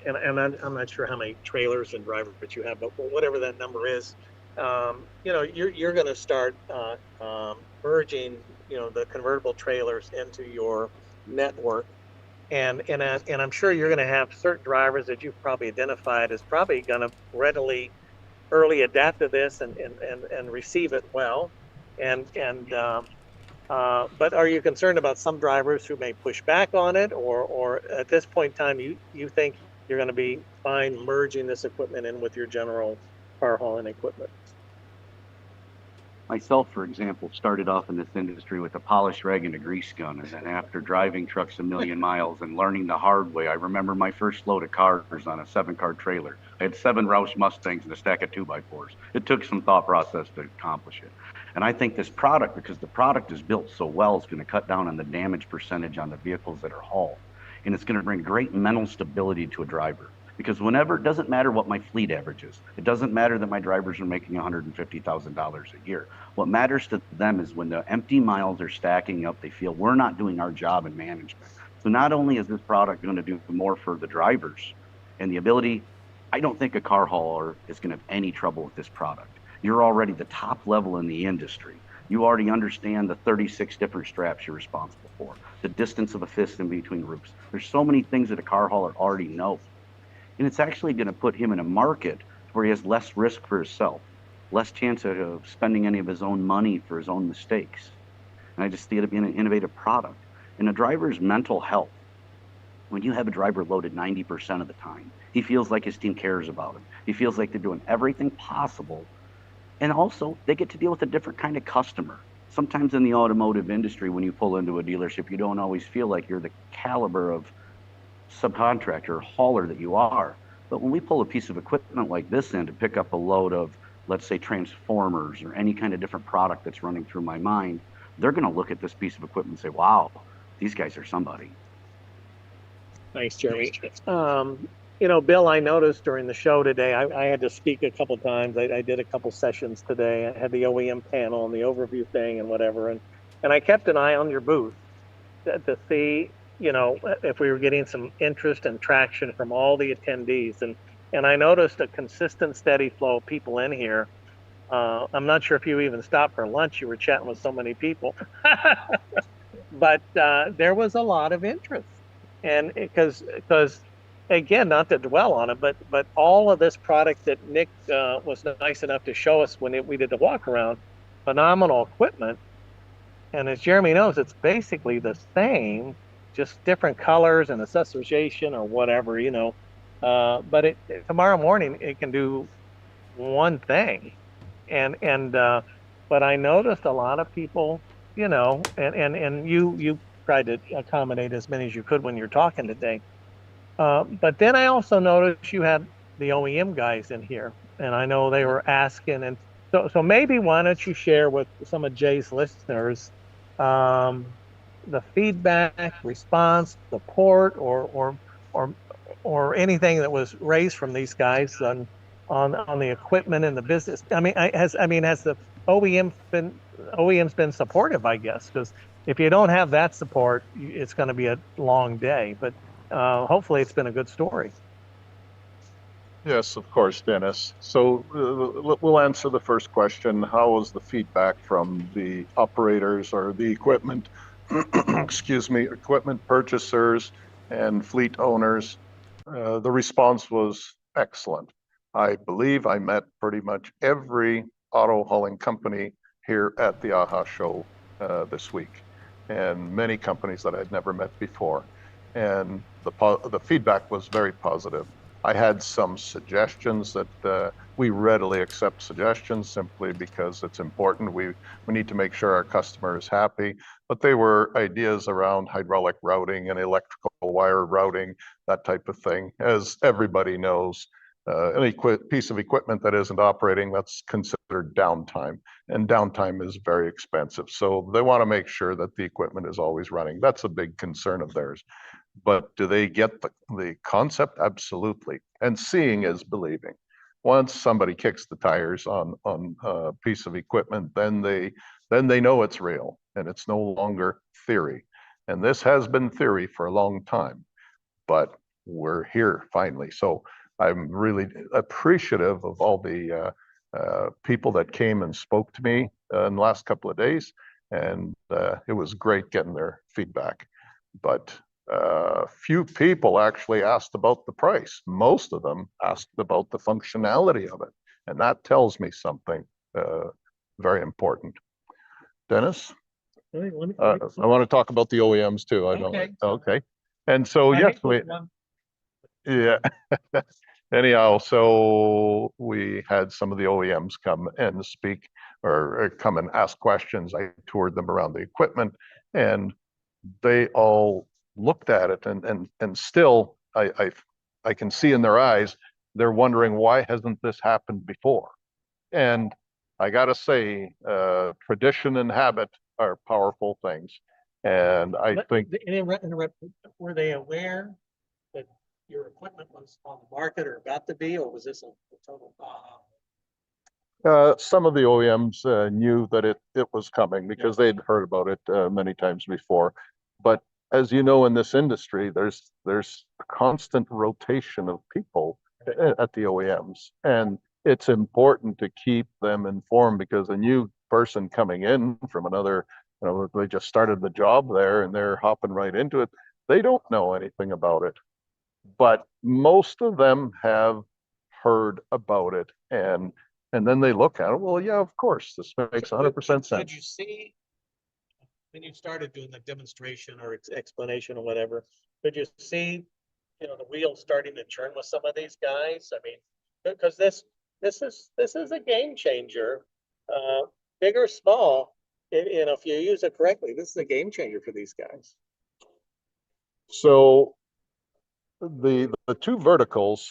H: I'm not sure how many trailers and drivers that you have, but whatever that number is, you're going to start merging, the convertible trailers into your network, and I'm sure you're going to have certain drivers that you've probably identified as probably going to readily early adapt to this and receive it well, but are you concerned about some drivers who may push back on it, or at this point in time you think you're going to be fine merging this equipment in with your general car hauling equipment?
J: Myself, for example, started off in this industry with a polished rag and a grease gun, and then after driving trucks a million miles and learning the hard way, I remember my first load of cars on a 7-car trailer. I had 7 Roush Mustangs and a stack of 2x4s. It took some thought process to accomplish it. And I think this product, because the product is built so well, is going to cut down on the damage percentage on the vehicles that are hauled. And it's going to bring great mental stability to a driver. Because whenever, it doesn't matter what my fleet average is. It doesn't matter that my drivers are making $150,000 a year. What matters to them is when the empty miles are stacking up, they feel we're not doing our job in management. So not only is this product going to do more for the drivers and the ability, I don't think a car hauler is going to have any trouble with this product. You're already the top level in the industry. You already understand the 36 different straps you're responsible for, the distance of a fist in between roofs. There's so many things that a car hauler already knows. And it's actually going to put him in a market where he has less risk for himself, less chance of spending any of his own money for his own mistakes. And I just see it being an innovative product. And a driver's mental health, when you have a driver loaded 90% of the time, he feels like his team cares about him. He feels like they're doing everything possible. And also, they get to deal with a different kind of customer. Sometimes in the automotive industry, when you pull into a dealership, you don't always feel like you're the caliber of subcontractor or hauler that you are. But when we pull a piece of equipment like this in to pick up a load of, let's say, transformers or any kind of different product that's running through my mind, they're going to look at this piece of equipment and say, wow, these guys are somebody.
H: Thanks, Jeremy. You know, Bill, I noticed during the show today, I had to speak a couple times. I did a couple sessions today. I had the OEM panel and the overview thing and whatever. And I kept an eye on your booth to see, you know, if we were getting some interest and traction from all the attendees. And I noticed a consistent, steady flow of people in here. I'm not sure if you even stopped for lunch. You were chatting with so many people. But there was a lot of interest. And because again, not to dwell on it, but all of this product that Nick was nice enough to show us when we did the walk around, phenomenal equipment. And as Jeremy knows, it's basically the same, just different colors and accessorization or whatever, you know. But tomorrow morning it can do one thing, but I noticed a lot of people, you know, and you tried to accommodate as many as you could when you're talking today. But then I also noticed you had the OEM guys in here, and I know they were asking, and so maybe why don't you share with some of Jay's listeners the feedback, response, support, or anything that was raised from these guys on the equipment and the business. I mean, has the OEM's been supportive, I guess, because if you don't have that support, it's going to be a long day. But hopefully, it's been a good story.
I: Yes, of course, Dennis. So we'll answer the first question. How was the feedback from the operators or the equipment, excuse me, equipment purchasers and fleet owners? The response was excellent. I believe I met pretty much every auto hauling company here at the AHA show this week, and many companies that I'd never met before. And the feedback was very positive. I had some suggestions that we readily accept suggestions simply because it's important. We need to make sure our customer is happy, but they were ideas around hydraulic routing and electrical wire routing, that type of thing. As everybody knows, any piece of equipment that isn't operating, that's considered downtime, and downtime is very expensive. So they want to make sure that the equipment is always running. That's a big concern of theirs. But do they get the concept? Absolutely. And seeing is believing. Once somebody kicks the tires on a piece of equipment, then they know it's real and it's no longer theory. And this has been theory for a long time, but we're here finally. So I'm really appreciative of all the people that came and spoke to me in the last couple of days, and it was great getting their feedback. But few people actually asked about the price. Most of them asked about the functionality of it, and that tells me something very important. Dennis, I want to talk about the OEMs too. I don't. Okay. And so yes, yeah. Anyhow, so we had some of the OEMs come and speak or come and ask questions. I toured them around the equipment, and they all looked at it and still I can see in their eyes they're wondering, why hasn't this happened before? And I gotta say, tradition and habit are powerful things, and I think
H: Were they aware that your equipment was on the market or about to be, or was this a total
I: some of the OEMs knew that it was coming because they'd heard about it many times before. But as you know, in this industry, there's a constant rotation of people at the OEMs, and it's important to keep them informed, because a new person coming in from another, they just started the job there and they're hopping right into it. They don't know anything about it, but most of them have heard about it, and then they look at it. Well, yeah, of course, this makes 100% sense.
K: Did you see when you started doing the demonstration or explanation or whatever? Did you see, the wheels starting to turn with some of these guys? I mean, because this is a game changer, big or small. If you use it correctly, this is a game changer for these guys.
I: So the two verticals,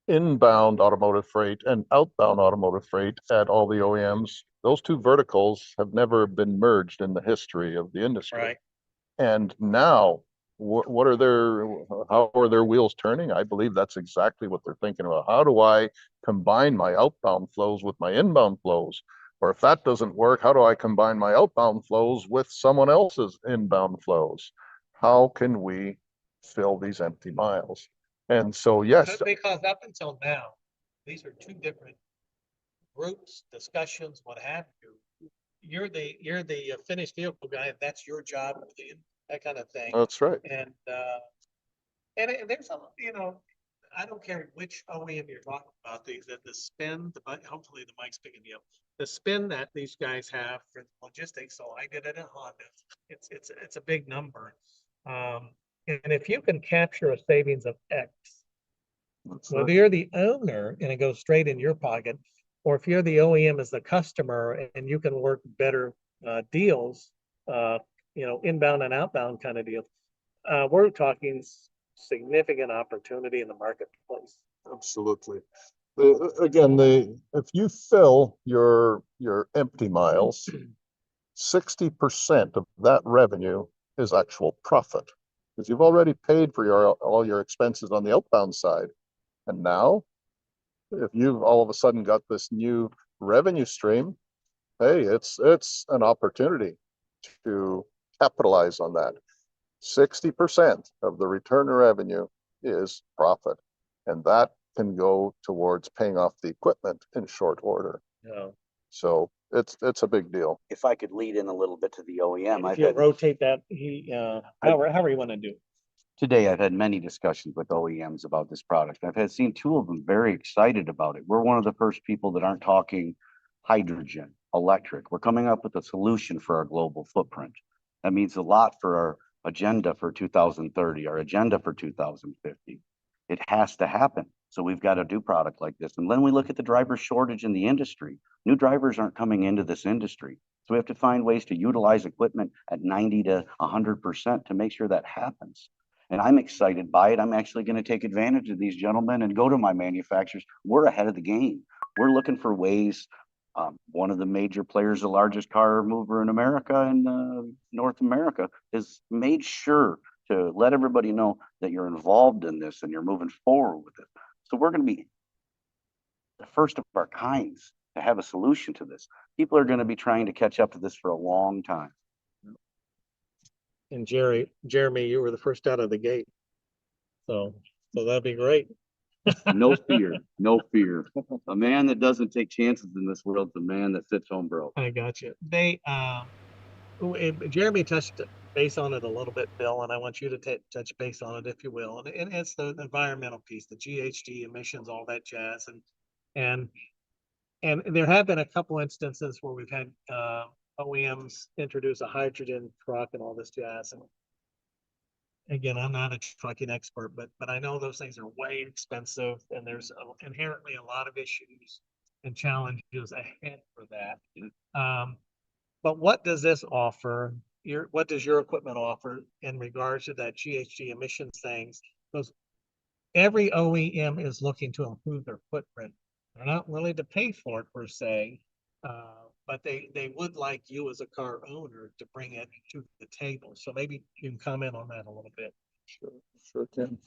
I: inbound automotive freight and outbound automotive freight at all the OEMs, those two verticals have never been merged in the history of the industry.
K: Right.
I: And now, how are their wheels turning? I believe that's exactly what they're thinking about. How do I combine my outbound flows with my inbound flows? Or if that doesn't work, how do I combine my outbound flows with someone else's inbound flows? How can we fill these empty miles? And so, yes.
K: Because up until now, these are two different groups, discussions, what have you. You're the finished vehicle guy, and that's your job, that kind of thing.
I: That's right.
K: And there's I don't care which OEM you're talking about, the spin, hopefully the mic's picking me up. The spin that these guys have for logistics. So I did it in Honda. It's a big number. And if you can capture a savings of X, whether you're the owner and it goes straight in your pocket, or if you're the OEM as the customer and you can work better deals, inbound and outbound kind of deals, we're talking significant opportunity in the marketplace.
I: Absolutely. If you fill your empty miles, 60% of that revenue is actual profit, because you've already paid for all your expenses on the outbound side. And now, if you've all of a sudden got this new revenue stream, hey, it's an opportunity to capitalize on that. 60% of the return revenue is profit, and that can go towards paying off the equipment in short order.
K: Yeah.
I: So it's a big deal.
J: If I could lead in a little bit to the OEM,
K: If you rotate that, however you want to do.
J: Today, I've had many discussions with OEMs about this product. I've seen two of them very excited about it. We're one of the first people that aren't talking hydrogen, electric. We're coming up with a solution for our global footprint. That means a lot for our agenda for 2030, our agenda for 2050. It has to happen. So we've got to do product like this. And then we look at the driver shortage in the industry. New drivers aren't coming into this industry. So we have to find ways to utilize equipment at 90 to 100% to make sure that happens. And I'm excited by it. I'm actually going to take advantage of these gentlemen and go to my manufacturers. We're ahead of the game. We're looking for ways. One of the major players, the largest car mover in America and North America, has made sure to let everybody know that you're involved in this and you're moving forward with it. So we're going to be the first of our kinds to have a solution to this. People are going to be trying to catch up to this for a long time.
K: And Jeremy, you were the first out of the gate. So that'd be great.
J: No fear, no fear. A man that doesn't take chances in this world is a man that sits home broke.
K: I got you. Jeremy touched base on it a little bit, Bill, and I want you to touch base on it, if you will. And it's the environmental piece, the GHG emissions, all that jazz. And there have been a couple instances where we've had OEMs introduce a hydrogen truck and all this jazz. And again, I'm not a trucking expert, but I know those things are way expensive, and there's inherently a lot of issues and challenges ahead for that. But what does this offer? What does your equipment offer in regards to that GHG emissions things? Because every OEM is looking to improve their footprint. They're not willing to pay for it per se, but they would like you as a car owner to bring it to the table. So maybe you can comment on that a little bit.
I: Sure can.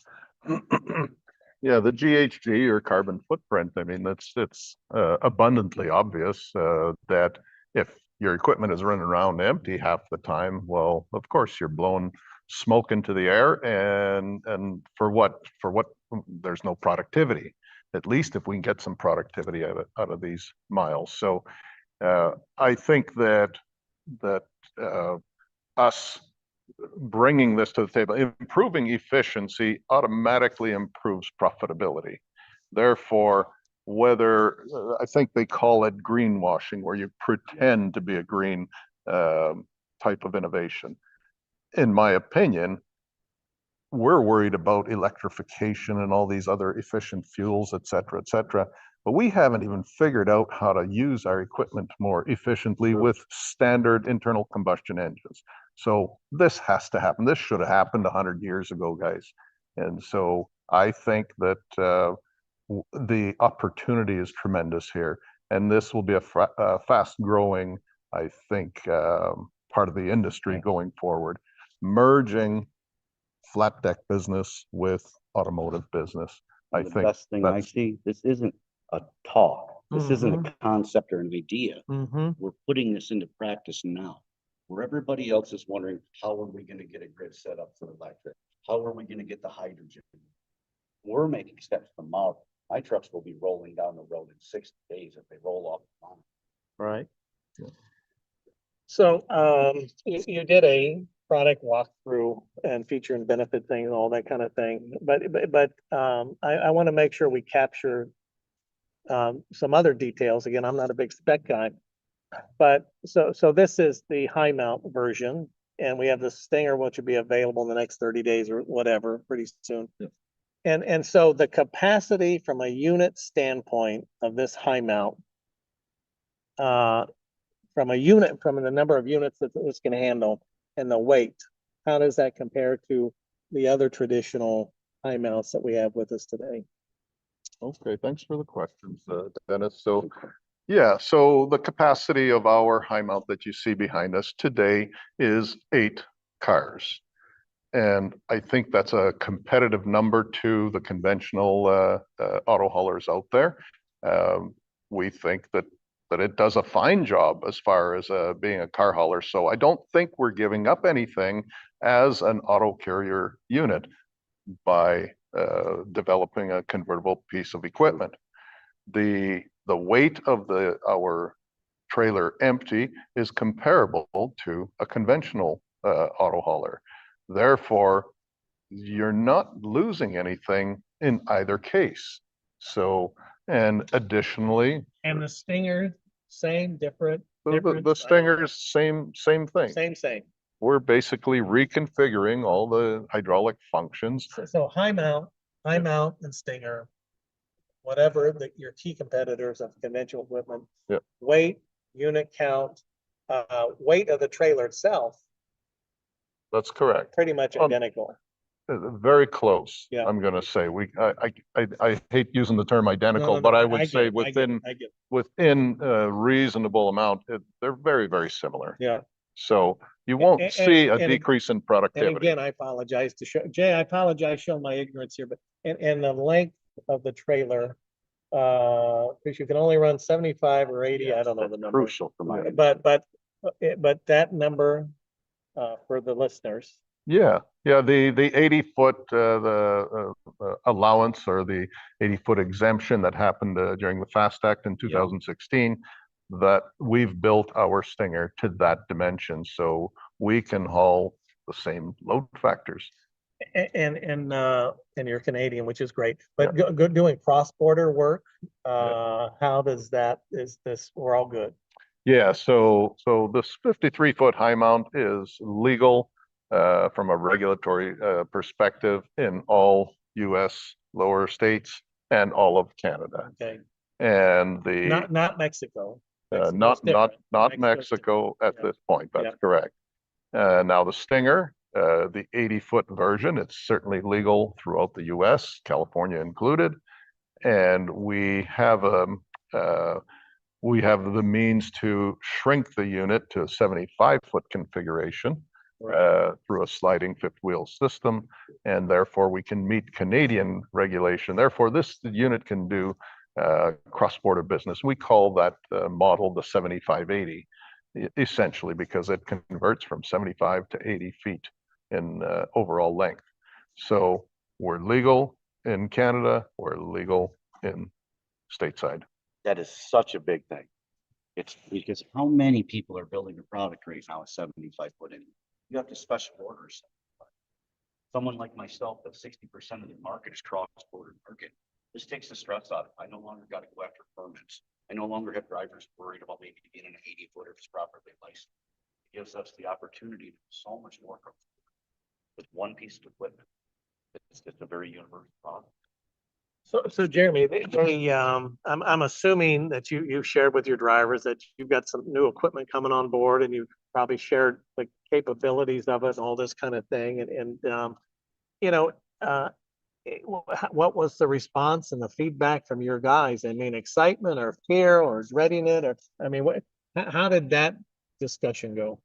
I: Yeah, the GHG or carbon footprint, I mean, it's abundantly obvious that if your equipment is running around empty half the time, well, of course you're blowing smoke into the air, and for what there's no productivity. At least if we can get some productivity out of these miles. So I think that us bringing this to the table, improving efficiency automatically improves profitability. Therefore, whether I think they call it greenwashing, where you pretend to be a green type of innovation. In my opinion, we're worried about electrification and all these other efficient fuels, et cetera, but we haven't even figured out how to use our equipment more efficiently with standard internal combustion engines. So this has to happen. This should have happened 100 years ago, guys. And so I think that the opportunity is tremendous here. And this will be a fast growing, I think, part of the industry going forward. Merging flat deck business with automotive business. I
J: The
I: think
J: best thing I see, this isn't a talk. This isn't a concept or an idea. We're putting this into practice now. Where everybody else is wondering, how are we going to get a grid set up for electric? How are we going to get the hydrogen? We're making steps tomorrow. My trucks will be rolling down the road in 60 days if they roll off the line.
K: Right. So you did a product walkthrough and feature and benefit thing and all that kind of thing. But I want to make sure we capture some other details. Again, I'm not a big spec guy, but so this is the high mount version, and we have the Stinger, which will be available in the next 30 days or whatever, pretty soon. Yeah. And so the capacity from a unit standpoint of this high mount, from the number of units that this can handle and the weight, how does that compare to the other traditional high mounts that we have with us today?
I: Okay, thanks for the questions, Dennis. So yeah, so the capacity of our high mount that you see behind us today is 8 cars. And I think that's a competitive number to the conventional auto haulers out there. We think that it does a fine job as far as being a car hauler. So I don't think we're giving up anything as an auto carrier unit by developing a convertible piece of equipment. The weight of our trailer empty is comparable to a conventional auto hauler. Therefore, you're not losing anything in either case. So, and additionally,
K: and the Stinger, same, different.
I: The Stinger's same thing.
K: Same.
I: We're basically reconfiguring all the hydraulic functions.
K: So high mount and Stinger, whatever your key competitors of conventional equipment.
I: Yep.
K: Weight, unit count, weight of the trailer itself.
I: That's correct.
K: Pretty much identical.
I: Very close.
K: Yeah.
I: I'm going to say I hate using the term identical, but I would say within a reasonable amount, they're very, very similar.
K: Yeah.
I: So you won't see a decrease in productivity.
K: And again, I apologize to show Jay. I apologize showing my ignorance here, but and the length of the trailer, because you can only run 75 or 80. I don't know the number.
J: Crucial for my.
K: But that number for the listeners.
I: Yeah, the 80-foot the allowance or the 80-foot exemption that happened during the FAST Act in 2016, that we've built our Stinger to that dimension, so we can haul the same load factors.
K: And you're Canadian, which is great. But doing cross-border work, how does that? Is this? We're all good.
I: Yeah, so this 53-foot high mount is legal from a regulatory perspective in all U.S. lower states and all of Canada.
K: Okay.
I: And the
K: not Mexico.
I: not Mexico at this point. That's correct. Now the Stinger, the 80-foot version, it's certainly legal throughout the U.S., California included, and we have the means to shrink the unit to a 75-foot configuration through a sliding fifth wheel system, and therefore we can meet Canadian regulation. Therefore, this unit can do cross-border business. We call that model the 7580, essentially because it converts from 75 to 80 feet in overall length. So we're legal in Canada, we're legal in stateside.
J: That is such a big thing. It's because how many people are building a product right now at 75 foot in? You have to special orders. Someone like myself, that 60% of the market is cross-border market. This takes the stress out of it. I no longer got to go after permits. I no longer have drivers worried about maybe being an 80 footer if it's properly licensed. It gives us the opportunity to do so much more with one piece of equipment. It's just a very universal product.
K: So Jeremy, I'm assuming that you've shared with your drivers that you've got some new equipment coming on board, and you've probably shared the capabilities of it and all this kind of thing. You know, what was the response and the feedback from your guys? I mean, excitement or fear or readiness, or I mean, how did that discussion go?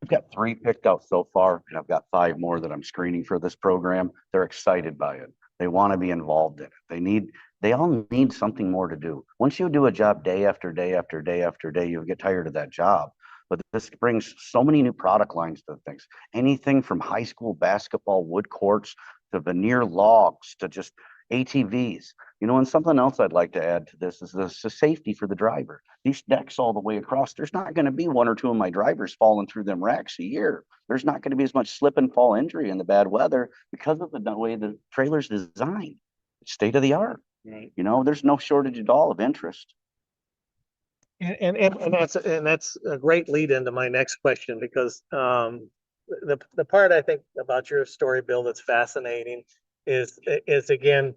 J: I've got 3 picked out so far, and I've got 5 more that I'm screening for this program. They're excited by it. They want to be involved in it. They all need something more to do. Once you do a job day after day after day after day, you'll get tired of that job. But this brings so many new product lines to things. Anything from high school basketball wood courts to veneer logs to just ATVs. You know, and something else I'd like to add to this is the safety for the driver. These decks all the way across, there's not going to be 1 or 2 of my drivers falling through them racks a year. There's not going to be as much slip and fall injury in the bad weather because of the way the trailer's designed. It's state of the art.
K: Right.
J: You know, there's no shortage at all of interest.
K: And that's a great lead into my next question, because the part I think about your story, Bill, that's fascinating is again,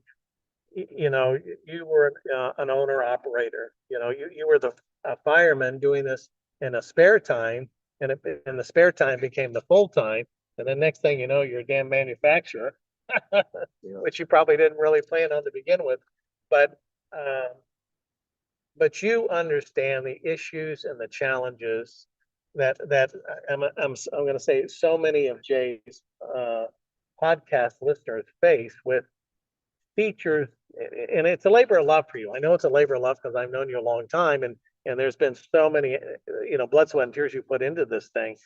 K: you know, you were an owner operator. You know, you were a fireman doing this in a spare time, and the spare time became the full time, and the next thing you know, you're a damn manufacturer, which you probably didn't really plan on to begin with, but you understand the issues and the challenges that I'm going to say so many of Jay's podcast listeners face with features, and it's a labor of love for you. I know it's a labor of love because I've known you a long time, and there's been so many, you know, blood, sweat, and tears you put into this thing.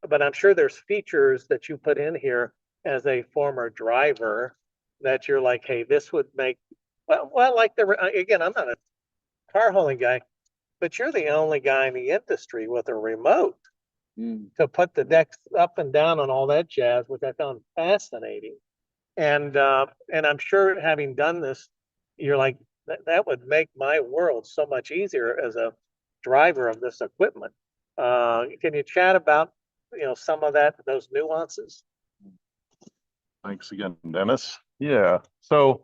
K: But I'm sure there's features that you put in here as a former driver that you're like, hey, this would make well, like again, I'm not a car hauling guy, but you're the only guy in the industry with a remote to put the decks up and down and all that jazz, which I found fascinating. And I'm sure having done this, you're like, that would make my world so much easier as a driver of this equipment. Can you chat about, you know, some of those nuances?
I: Thanks again, Dennis. Yeah. So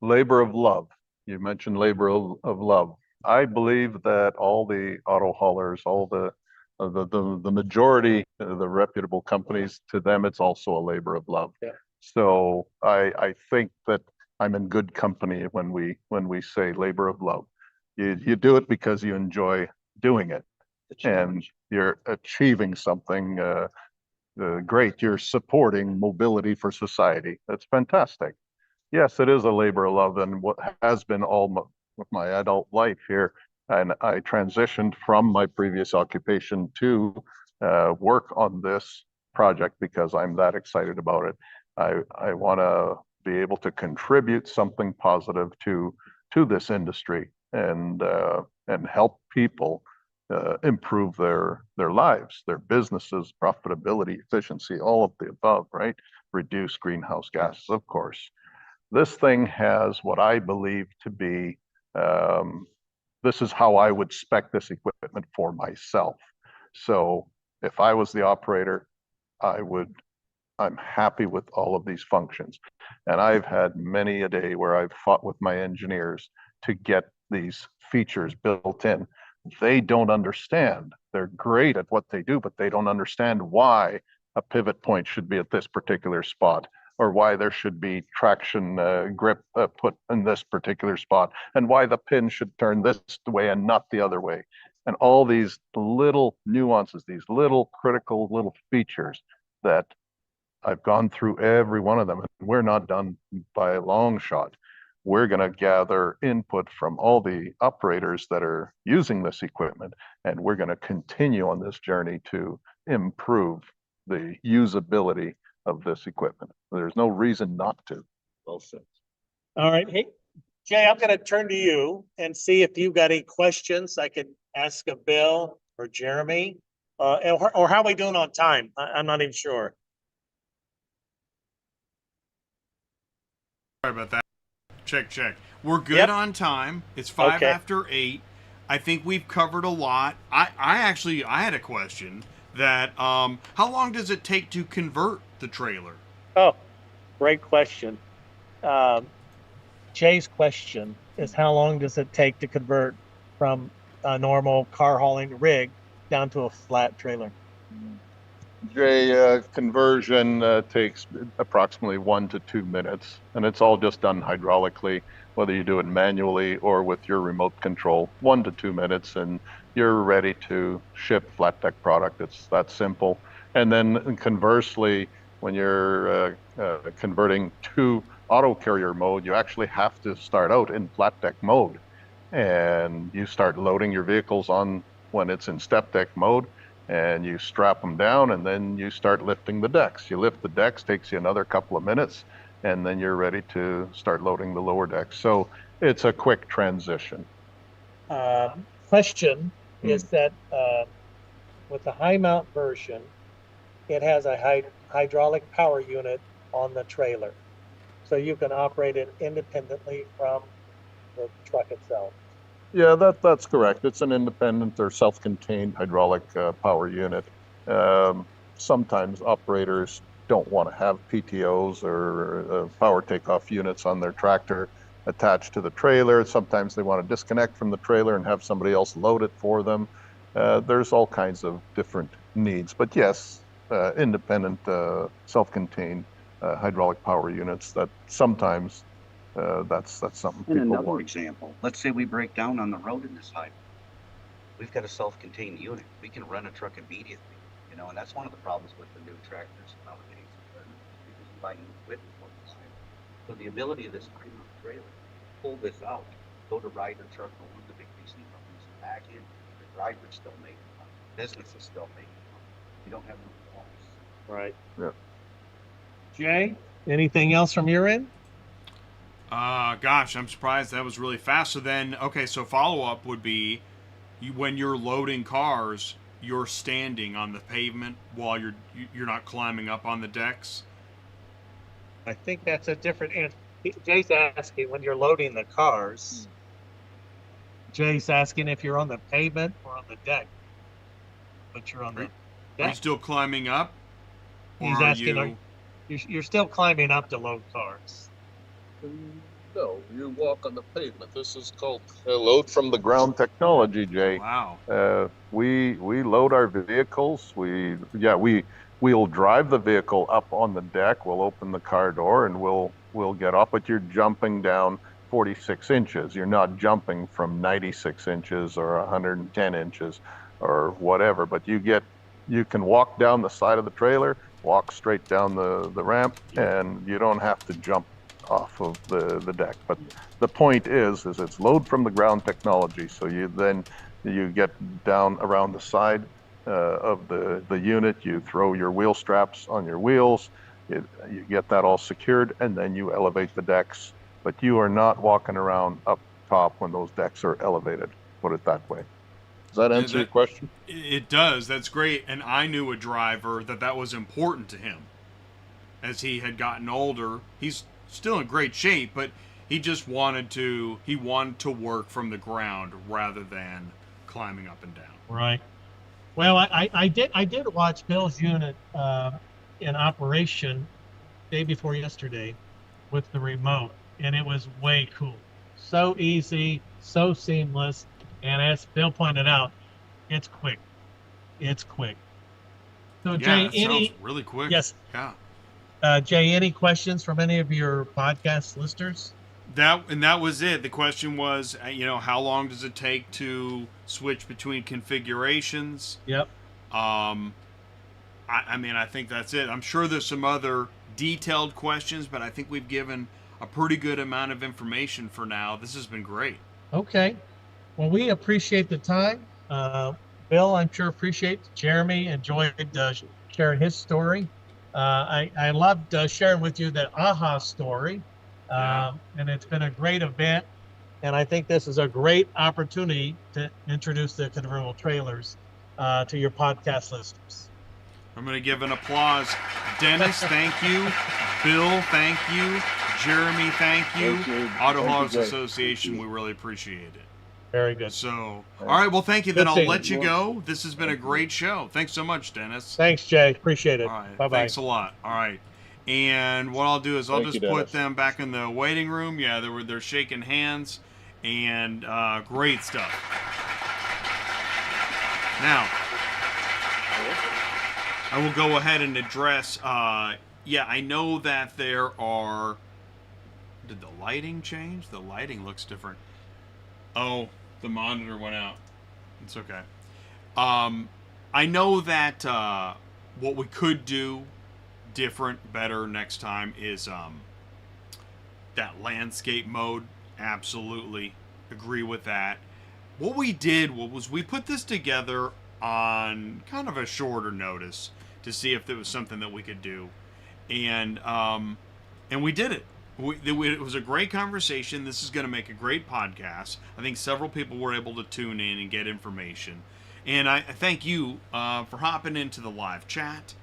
I: labor of love. You mentioned labor of love. I believe that all the auto haulers, all the majority of the reputable companies, to them, it's also a labor of love.
K: Yeah.
I: So I think that I'm in good company when we say labor of love. You do it because you enjoy doing it, and you're achieving something great. You're supporting mobility for society. That's fantastic. Yes, it is a labor of love, and what has been all my adult life here. And I transitioned from my previous occupation to work on this project because I'm that excited about it. I want to be able to contribute something positive to this industry and help people improve their lives, their businesses, profitability, efficiency, all of the above, right? Reduce greenhouse gases, of course. This thing has what I believe to be, this is how I would spec this equipment for myself. So if I was the operator, I'm happy with all of these functions. And I've had many a day where I've fought with my engineers to get these features built in. They don't understand. They're great at what they do, but they don't understand why a pivot point should be at this particular spot, or why there should be traction grip put in this particular spot, and why the pin should turn this way and not the other way. And all these little nuances, these little critical little features that I've gone through every one of them, and we're not done by a long shot. We're going to gather input from all the operators that are using this equipment, and we're going to continue on this journey to improve the usability of this equipment. There's no reason not to.
K: Well said. All right. Hey, Jay, I'm going to turn to you and see if you've got any questions I could ask of Bill or Jeremy, or how are we doing on time? I'm not even sure.
A: Sorry about that. Check. We're good on time. It's 5 after 8. I think we've covered a lot. I had a question that how long does it take to convert the trailer?
K: Oh, great question. Jay's question is, how long does it take to convert from a normal car hauling rig down to a flat trailer?
I: Jay, conversion takes approximately 1 to 2 minutes, and it's all just done hydraulically, whether you do it manually or with your remote control. 1 to 2 minutes, and you're ready to ship flat deck product. It's that simple. And then conversely, when you're converting to auto carrier mode, you actually have to start out in flat deck mode, and you start loading your vehicles on when it's in step deck mode, and you strap them down, and then you start lifting the decks. You lift the decks, takes you another couple of minutes, and then you're ready to start loading the lower decks. So it's a quick transition.
K: Question is that with the high mount version, it has a hydraulic power unit on the trailer, so you can operate it independently from the truck itself.
I: Yeah, that's correct. It's an independent or self-contained hydraulic power unit. Sometimes operators don't want to have PTOs or power takeoff units on their tractor attached to the trailer. Sometimes they want to disconnect from the trailer and have somebody else load it for them. There's all kinds of different needs. But yes, independent, self-contained hydraulic power units that sometimes that's something people
J: And another
I: want.
J: example, let's say we break down on the road in this highway. We've got a self-contained unit. We can run a truck immediately, you know, and that's one of the problems with the new tractors nowadays. Because you buy new equipment for this. So the ability of this trailer, pull this out, go to ride the truck over the big leasing companies, back in, the driver's still making money, business is still making money. You don't have no loss.
K: Right.
I: Yeah.
K: Jay, anything else from your end?
A: Gosh, I'm surprised that was really fast. So then, okay, so follow-up would be, when you're loading cars, you're standing on the pavement while you're not climbing up on the decks?
K: I think that's a different answer. Jay's asking when you're loading the cars. Jay's asking if you're on the pavement or on the deck. But you're on the
A: Are
K: deck.
A: you still climbing up?
K: He's asking, you're still climbing up to load cars.
I: No, you walk on the pavement. This is called load from the ground technology, Jay.
A: Wow.
I: We load our vehicles. We'll drive the vehicle up on the deck. We'll open the car door and we'll get up, but you're jumping down 46 inches. You're not jumping from 96 inches or 110 inches or whatever, but you can walk down the side of the trailer, walk straight down the ramp, and you don't have to jump off of the deck. But the point is it's load from the ground technology. So you get down around the side of the unit, you throw your wheel straps on your wheels, you get that all secured, and then you elevate the decks. But you are not walking around up top when those decks are elevated, put it that way. Does that answer your question?
A: It does. That's great. And I knew a driver that was important to him. As he had gotten older, he's still in great shape, but he just wanted to work from the ground rather than climbing up and down.
K: Right. Well, I did watch Bill's unit in operation day before yesterday with the remote, and it was way cool. So easy, so seamless, and as Bill pointed out, it's quick. It's quick. So
A: Yeah,
K: Jay,
A: sounds really quick.
K: Yes.
A: Yeah.
K: Jay, any questions from any of your podcast listeners?
A: That was it. The question was, how long does it take to switch between configurations?
K: Yep.
A: I think that's it. I'm sure there's some other detailed questions, but I think we've given a pretty good amount of information for now. This has been great.
K: Okay. Well, we appreciate the time. Bill, I'm sure appreciate. Jeremy enjoyed sharing his story. I loved sharing with you the AHAA story. And it's been a great event. And I think this is a great opportunity to introduce the convertible trailers to your podcast listeners.
A: I'm going to give an applause. Dennis, thank you. Bill, thank you. Jeremy, thank you. Auto Haulers Association, we really appreciate it.
K: Very good.
A: So, all right, well, thank you. Then
K: Good
A: I'll
K: seeing
A: let
K: you.
A: you go. This has been a great show. Thanks so much, Dennis.
K: Thanks, Jay. Appreciate it.
A: All right,
K: Bye-bye.
A: thanks a lot. All right. And what I'll do is I'll
I: Thank
A: just
I: you,
A: put
I: Dennis.
A: them back in the waiting room. Yeah, they're shaking hands, and great stuff. Now, I will go ahead and address. Yeah, I know that there are. Did the lighting change? The lighting looks different. Oh, the monitor went out. It's okay. I know that what we could do different, better next time is that landscape mode. Absolutely agree with that. What we did was we put this together on kind of a shorter notice to see if there was something that we could do, and we did it. It was a great conversation. This is going to make a great podcast. I think several people were able to tune in and get information. And I thank you for hopping into the live chat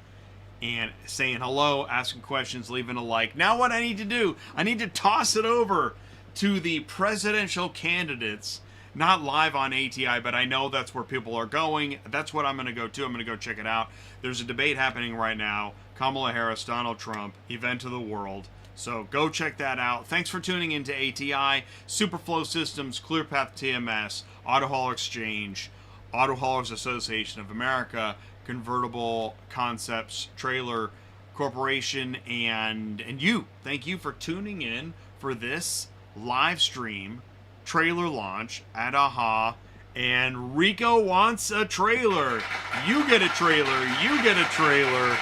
A: and saying hello, asking questions, leaving a like. Now what I need to do, I need to toss it over to the presidential candidates, not live on ATI, but I know that's where people are going. That's what I'm going to go to. I'm going to go check it out. There's a debate happening right now. Kamala Harris, Donald Trump, event of the world. So go check that out. Thanks for tuning into ATI, Superflow Systems, ClearPath TMS, Auto Hauler Exchange, Auto Haulers Association of America, Convertible Concepts Trailer Corporation, and you. Thank you for tuning in for this live stream trailer launch at AHAA. And Rico wants a trailer. You get a trailer. You get a trailer.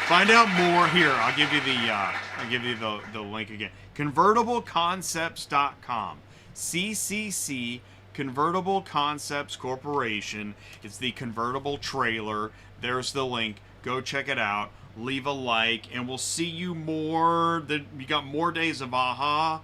A: Find out more here. I'll give you the link again. Convertibleconcepts.com. CCC Convertible Concepts Corporation. It's the convertible trailer. There's the link. Go check it out. Leave a like, and we'll see you more. You got more days of AHA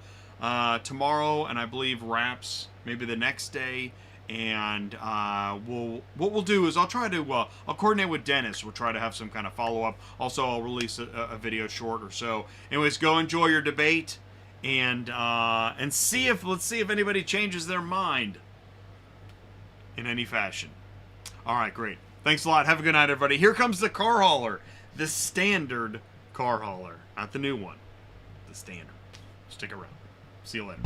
A: tomorrow, and I believe wraps maybe the next day. And what we'll do is I'll try to I'll coordinate with Dennis. We'll try to have some kind of follow-up. Also, I'll release a video short or so. Anyways, go enjoy your debate, and let's see if anybody changes their mind in any fashion. All right, great. Thanks a lot. Have a good night, everybody. Here comes the car hauler, the standard car hauler, not the new one, the standard. Stick around. See you later.